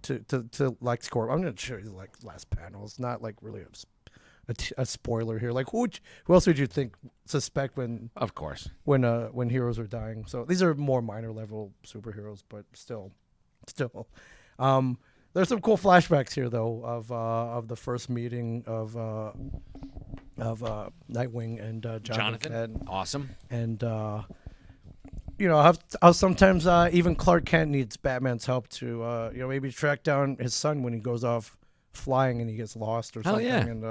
LexCorp. I'm going to show you the last panel. It's not like really a spoiler here. Like who else would you suspect when Of course. when heroes are dying? So these are more minor level superheroes, but still. There's some cool flashbacks here though of the first meeting of Nightwing and Jonathan. Kent. Awesome. And how sometimes even Clark Kent needs Batman's help to maybe track down his son when he goes off flying and he gets lost or Hell something. yeah. And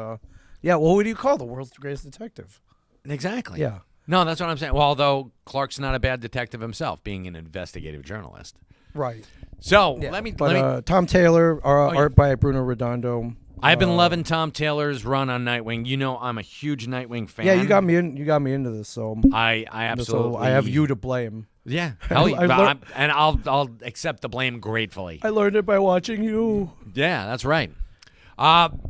well, who do you call the world's greatest detective? Exactly. Yeah. No, that's what I'm saying. Well, although Clark's not a bad detective himself, being an investigative journalist. Right. So Yeah. let me. Tom Taylor, yeah. art by Bruno Redondo. I've been loving Tom Taylor's run on Nightwing. You know, I'm a huge Nightwing fan. Yeah, you got me into this. So I absolutely. So I have you to blame. Yeah. Hell, I lear- and I'll accept the blame gratefully. I learned it by watching you. Yeah, that's right.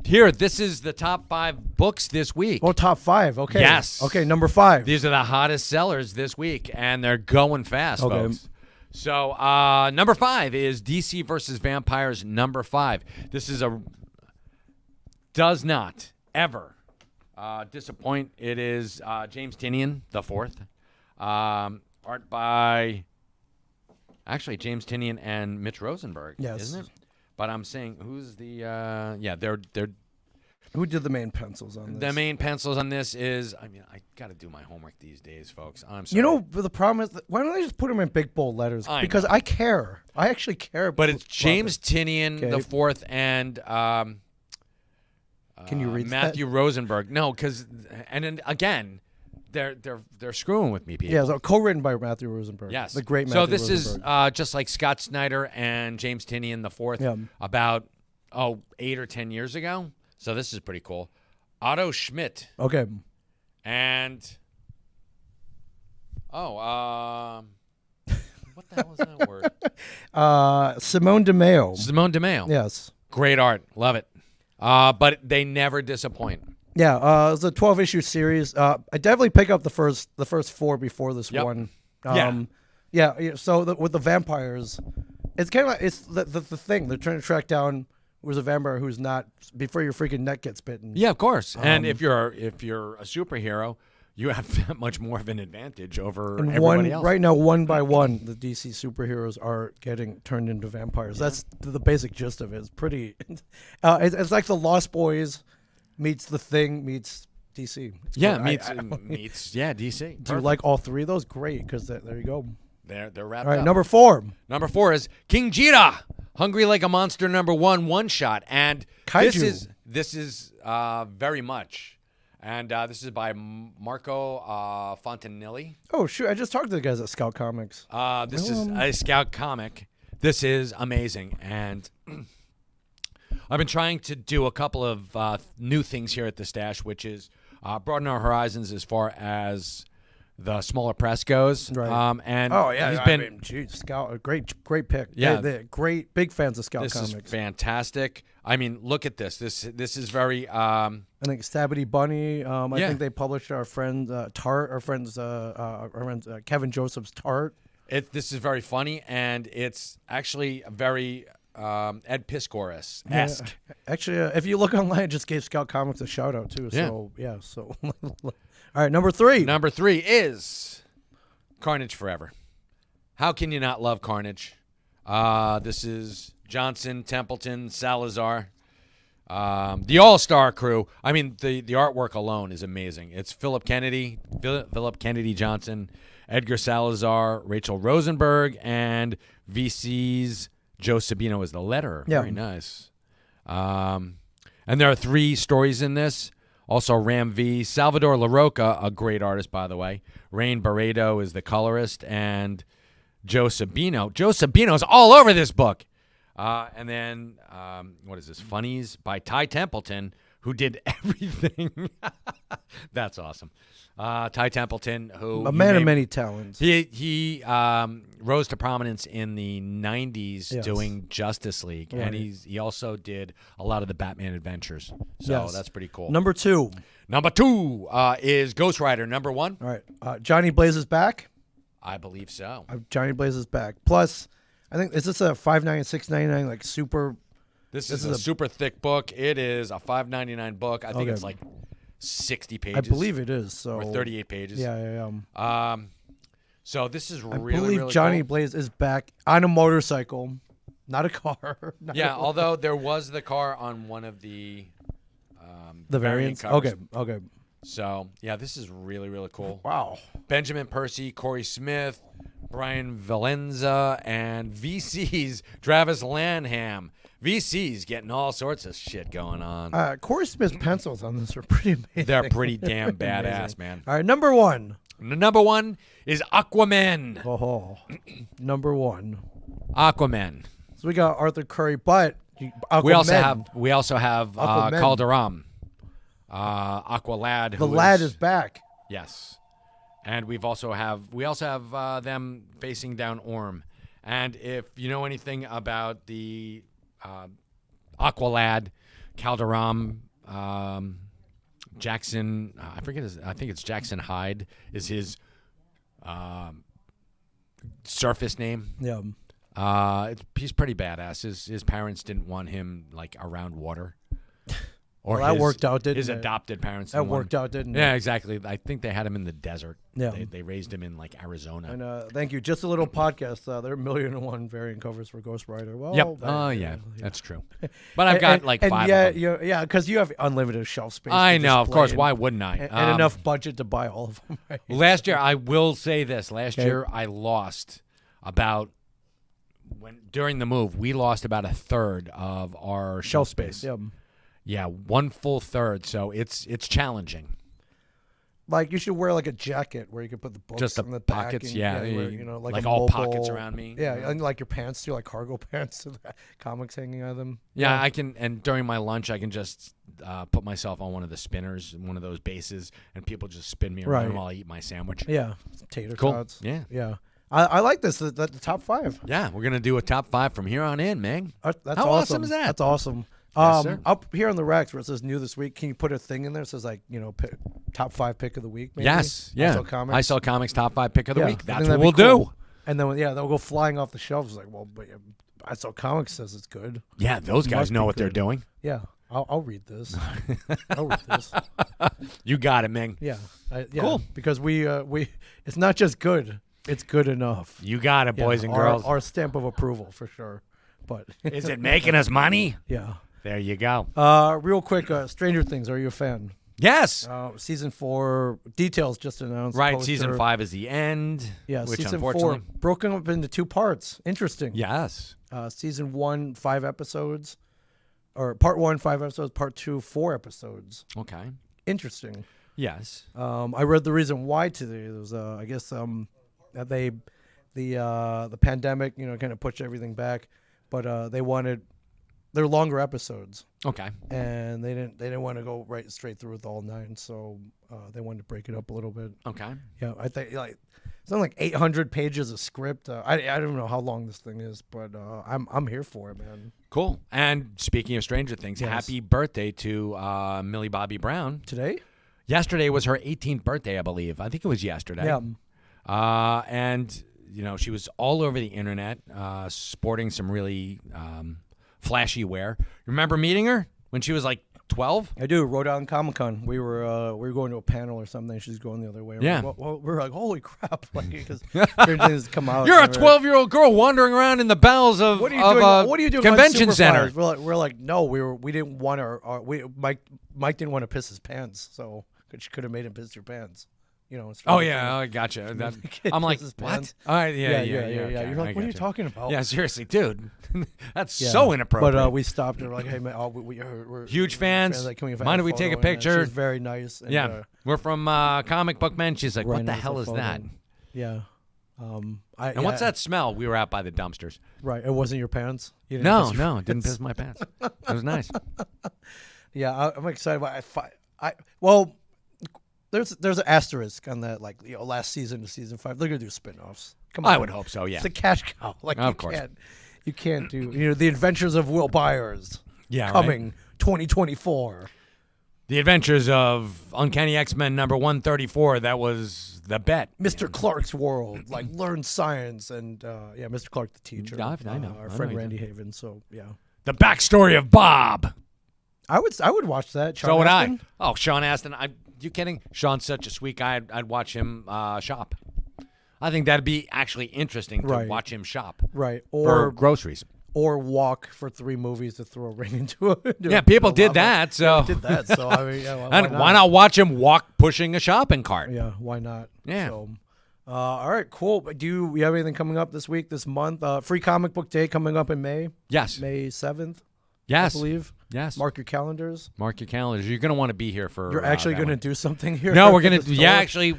Here, this is the top 5 books this week. Oh, top 5. Okay. Yes. Okay, number 5. These are the hottest sellers this week, and they're going fast, Okay. folks. So, number 5 is DC versus Vampires. Number 5. This is does not ever disappoint. It is James Tynion, the 4th. Art by James Tynion and Mitch Rosenberg. Yes. Isn't it? But I'm saying who's the they're Who did the main pencils on this? the main pencils on this is I got to do my homework these days, folks. I'm sorry. You know, but the problem is, why don't they just put them in big bold letters? I Because know. I care. I actually care. But it's James Tynion, Okay. the 4th, and Can you read Matthew Rosenberg. No, because and then again, they're screwing with me, people. Yeah, so co-written by Matthew Rosenberg. Yes. The great Matthew So this Rosenberg. is just like Scott Snyder and James Tynion, the 4th, Yeah. about 8 or 10 years ago. So this is pretty cool. Otto Schmidt Okay. and what the hell is that word? Simone DeMeo. Simone DeMeo. Yes. Great art. Love it. But they never disappoint. Yeah, it's a 12-issue series. I definitely pick up the first 4 before this Yep. one. Yeah. Yeah. So with the vampires, it's kind of like it's the thing they're trying to track down who's a vampire who's not before your freaking neck gets bitten. Yeah, of course. And if you're a superhero, you have that much more of an advantage over And everybody else. right now, one by one, the DC superheroes are getting turned into vampires. That's the basic gist of it. It's pretty. It's like the Lost Boys meets the Thing meets DC. It's Yeah, good. meets DC. Do you like all 3 of those? Great, because there you go. They're wrapped All right, up. number 4. Number 4 is King Ghidorah, Hungry Like a Monster one shot, and Kaiju. this is very much, and this is by Marco Fontanelli. Oh shoot! I just talked to the guys at Scout Comics. This is a Scout comic. This is amazing, and I've been trying to do a couple of new things here at the Stash, which is broaden our horizons as far as the smaller press goes. Right. And he's been. geez, Scout, a great pick. Yeah. They're great, big fans of Scout This Comics. is fantastic. I mean, look at this. This is very. I think Stabity Bunny. I Yeah. think they published our friend Tart, our friend Kevin Joseph's Tart. This is very funny, and it's actually very Ed Piscoris-esque. Actually, if you look online, it just gave Scout Comics a shout out too. So so all right, number 3. Number 3 is Carnage Forever. How can you not love Carnage? This is Johnson, Templeton, Salazar, the all-star crew. I mean, the artwork alone is amazing. It's Philip Kennedy Johnson, Edgar Salazar, Rachel Rosenberg, and VC's Joe Sabino is the letterer. Yeah. Very nice. And there are 3 stories in this. Also, Ram V. Salvador LaRocca, a great artist, by the way. Rain Barredo is the colorist, and Joe Sabino. Joe Sabino is all over this book. And then, what is this? Funnies by Ty Templeton, who did everything. That's awesome. Ty Templeton, who... A man of many talents. He rose to prominence in the 90s Yes. doing Justice League, and Right. he also did a lot of the Batman adventures. So Yes. that's pretty cool. Number 2. Number 2 is Ghost Rider. Number 1? All right. Johnny Blaze is back. I believe so. Johnny Blaze is back. Plus, I think, is this a $5.99, $6.99, like super? This is a super thick book. It is a $5.99 book. I think Okay. it's like 60 pages. I believe it is. So Or 38 pages. Yeah. So this is I really, believe really Johnny cool. Blaze is back on a motorcycle, not a car. not Yeah, a- although there was the car on one of the the variant variants. covers. Okay. So, yeah, this is really, really cool. Wow. Benjamin Percy, Corey Smith, Brian Valenza, and VC's Travis Lanham. VC's getting all sorts of shit going on. Corey Smith's pencils on this are pretty amazing. They're pretty damn badass, Amazing. man. All right, number 1. Number 1 is Aquaman. Oh, number 1. Aquaman. So we got Arthur Curry, but Aquaman, We also have Aquaman. Calderon. Aqualad. the lad is back. Yes, and we also have them facing down Orm. And if you know anything about the Aqualad, Calderon, Jackson, I think it's Jackson Hyde is his surface name. Yeah. He's pretty badass. His parents didn't want him like around water. Or Well, that his- worked out, didn't his it? adopted parents. That didn't want worked him. out, didn't Yeah, it? exactly. I think they had him in the desert. Yeah. They raised him in like Arizona. And thank you. Just a little podcast. There are 1,000,001 variant covers for Ghost Rider. Well, Yep. Oh, yeah. That's true. But I've got like 5 yeah, of them. yeah, because you have unlimited shelf space. I to know, of display course. and- Why wouldn't I? And enough budget to buy all of them. Right? Last year, I will say this. Last Okay. year, I lost about during the move. We lost about a third of our shelf space. Yeah. Yeah, 1 full third. So it's challenging. Like you should wear like a jacket where you can put the books Just the in the back pockets, and, yeah, where, you know, like a all mobile- pockets around me. Yeah, and like your pants too, like cargo pants, with comics hanging on them. Yeah, I can. And during my lunch, I can just put myself on one of the spinners, one of those bases, and people just spin me around Right. while I eat my sandwich. Yeah, tater Cool. tots. Yeah. Yeah. I like this. The top 5. Yeah, we're gonna do a top 5 from here on in, Ming. That's How awesome. awesome is that? That's awesome. Yes, sir. Up here on the racks where it says new this week, can you put a thing in there that says like, you know, top 5 pick of the week? Maybe? Yes, yeah. ISO Comics. I sell comics top 5 pick of the Yeah, week. I That's think what that'd we'll be cool. do. And then they'll go flying off the shelves. Like, well, but ISO Comics says it's good. Yeah, those guys Must know be what they're good. doing. Yeah, I'll read this. I'll read this. You got it, Ming. Yeah, yeah. Cool. Because we it's not just good; it's good enough. You got it, Yeah, boys and our- girls. Our stamp of approval for sure. But Is it making us money? yeah. There you go. Real quick, Stranger Things. Are you a fan? Yes. Season 4 details just announced. Right. poster. Season 5 is the end. Yeah, Which season 4 unfortunately. broken up into 2 parts. Interesting. Yes. Season 1, 5 episodes, or part 1, 5 episodes. Part 2, 4 episodes. Okay. Interesting. Yes. I read the reason why today. There was, I guess, that the pandemic, you know, kind of pushed everything back, but they wanted they're longer episodes, Okay. and they didn't want to go right straight through with all 9, so they wanted to break it up a little bit. Okay. Yeah, I think like something like 800 pages of script. I don't know how long this thing is, but I'm here for it, man. Cool. And speaking of Stranger Things, Yes. happy birthday to Millie Bobby Brown. Today? Yesterday was her 18th birthday, I believe. I think it was yesterday. Yeah. And she was all over the internet, sporting some really flashy wear. Remember meeting her when she was like 12? I do. Rhode Island Comic Con. We were going to a panel or something. She's going the other way. Yeah. We're like, holy crap! Like, because certain things come out. You're a and we're 12-year-old girl wandering around in the bowels of What are you doing? What are you doing? convention on center. Superflies? We're like, no, we didn't want Mike didn't want to piss his pants, so she could have made him piss your pants. It's Oh really yeah, funny. I gotcha. That- Kid I'm like, pisses what? pants. All right, yeah. Okay, You're like, what are you talking about? Yeah, seriously, dude. That's Yeah. so inappropriate. But we stopped and we're like, hey man, we're Huge fans. Like, can we have Mind a if we take a photo? And, picture? She's very nice. And, yeah, we're from Comic Book Men. She's like, right what the nice hell is photo. that? Yeah. And what's that smell? We were out by the dumpsters. Right. It wasn't your pants. You didn't No, piss your no, it didn't pants? piss my pants. It was nice. Yeah, I'm excited about. Well, there's an asterisk on that. Like last season to season 5, they're gonna do spin-offs. Come on, I would hope so. Yeah. It's a cash cow. Like Of you course. can't do the Adventures of Will Byers. Yeah, right. coming 2024. The Adventures of Uncanny X-Men number 134. That was the bet. Mr. Clark's World, like learn science, and Mr. Clark the teacher. I know. Our I friend know. Randy Haven. So yeah, The backstory of Bob. I would watch that. Sean So would Astin? I. Oh, Sean Astin. You kidding? Sean's such a sweet guy. I'd watch him shop. I think that'd be actually interesting to Right. watch him shop Right, for or groceries. walk for 3 movies to throw a ring into it. Yeah, people did that. So Did that. So I mean, yeah, and why not watch him walk pushing a shopping cart? Yeah, why not? Yeah. So, all right, cool. Do we have anything coming up this week, this month? Free Comic Book Day coming up in May. Yes. May 7th. Yes. I believe. Yes. Mark your calendars. Mark your calendars. You're going to want to be here for. You're actually that going to one. do something here. No, we're at gonna. the Yeah, store? actually,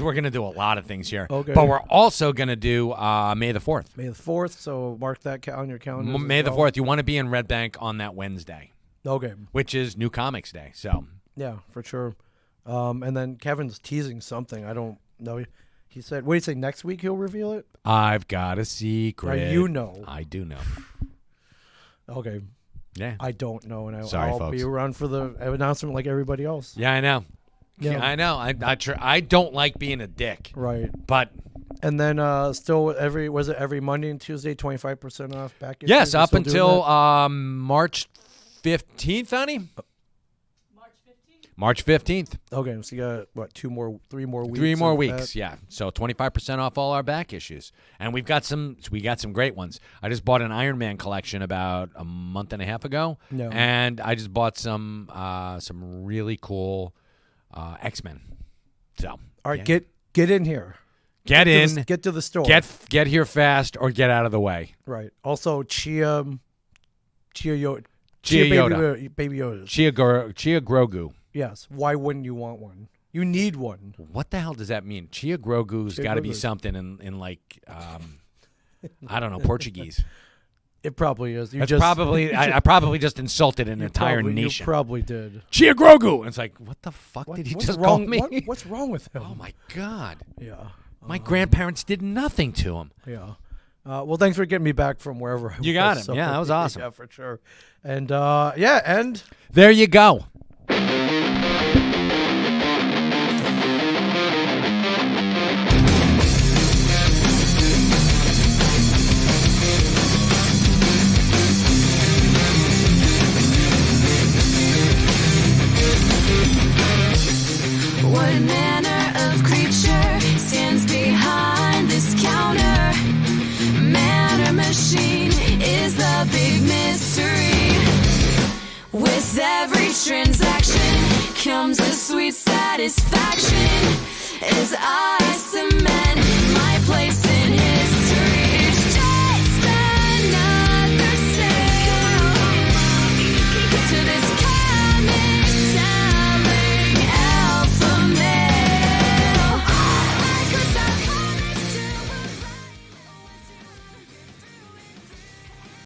we're gonna do a lot of things here. Okay. But we're also gonna do May the 4th. May the 4th. So mark that on your calendar. May the 4th. You want to be in Red Bank on that Wednesday, Okay. which is New Comics Day. So Yeah, for sure. And then Kevin's teasing something. I don't know. He said, "What did he say? Next week he'll reveal it." I've got a secret. Now you know. I do know. Okay. Yeah. I don't know, and Sorry, I'll folks. be around for the announcement like everybody else. Yeah, I know. Yeah. I know. I don't like being a dick, Right. but And then still every Monday and Tuesday 25% off back issues? yes, You up still doing until that? March 15th, honey. March 15th? March 15th. Okay, so you got what, 3 more weeks? 3 more of weeks, that? yeah. So 25% off all our back issues, and we got some great ones. I just bought an Iron Man collection about a month and a half ago, No. and I just bought some really cool X-Men. So All right, yeah. get in here. get in, Get to the store. get here fast, or get out of the way. Right. Also, Chia Yoda. Chia Yoda. Baby Yoda. Chia Grogu. Yes. Why wouldn't you want one? You need one. What the hell does that mean? Chia Grogu's Chia got to be Grogu. something in like I don't know, Portuguese. It probably is. You That's just probably I probably just insulted an you entire probably- nation. You probably did. Chia Grogu. And it's like, what the fuck did he What's just wrong? call me? What's wrong with him? Oh my god. Yeah. My grandparents did nothing to him. Yeah. Well, thanks for getting me back from wherever I was. You got it. Yeah, that was awesome. Yeah, for sure. And and There you go. What manner of creature stands behind this counter? Man or machine is the big mystery. With every transaction comes a sweet satisfaction as I cement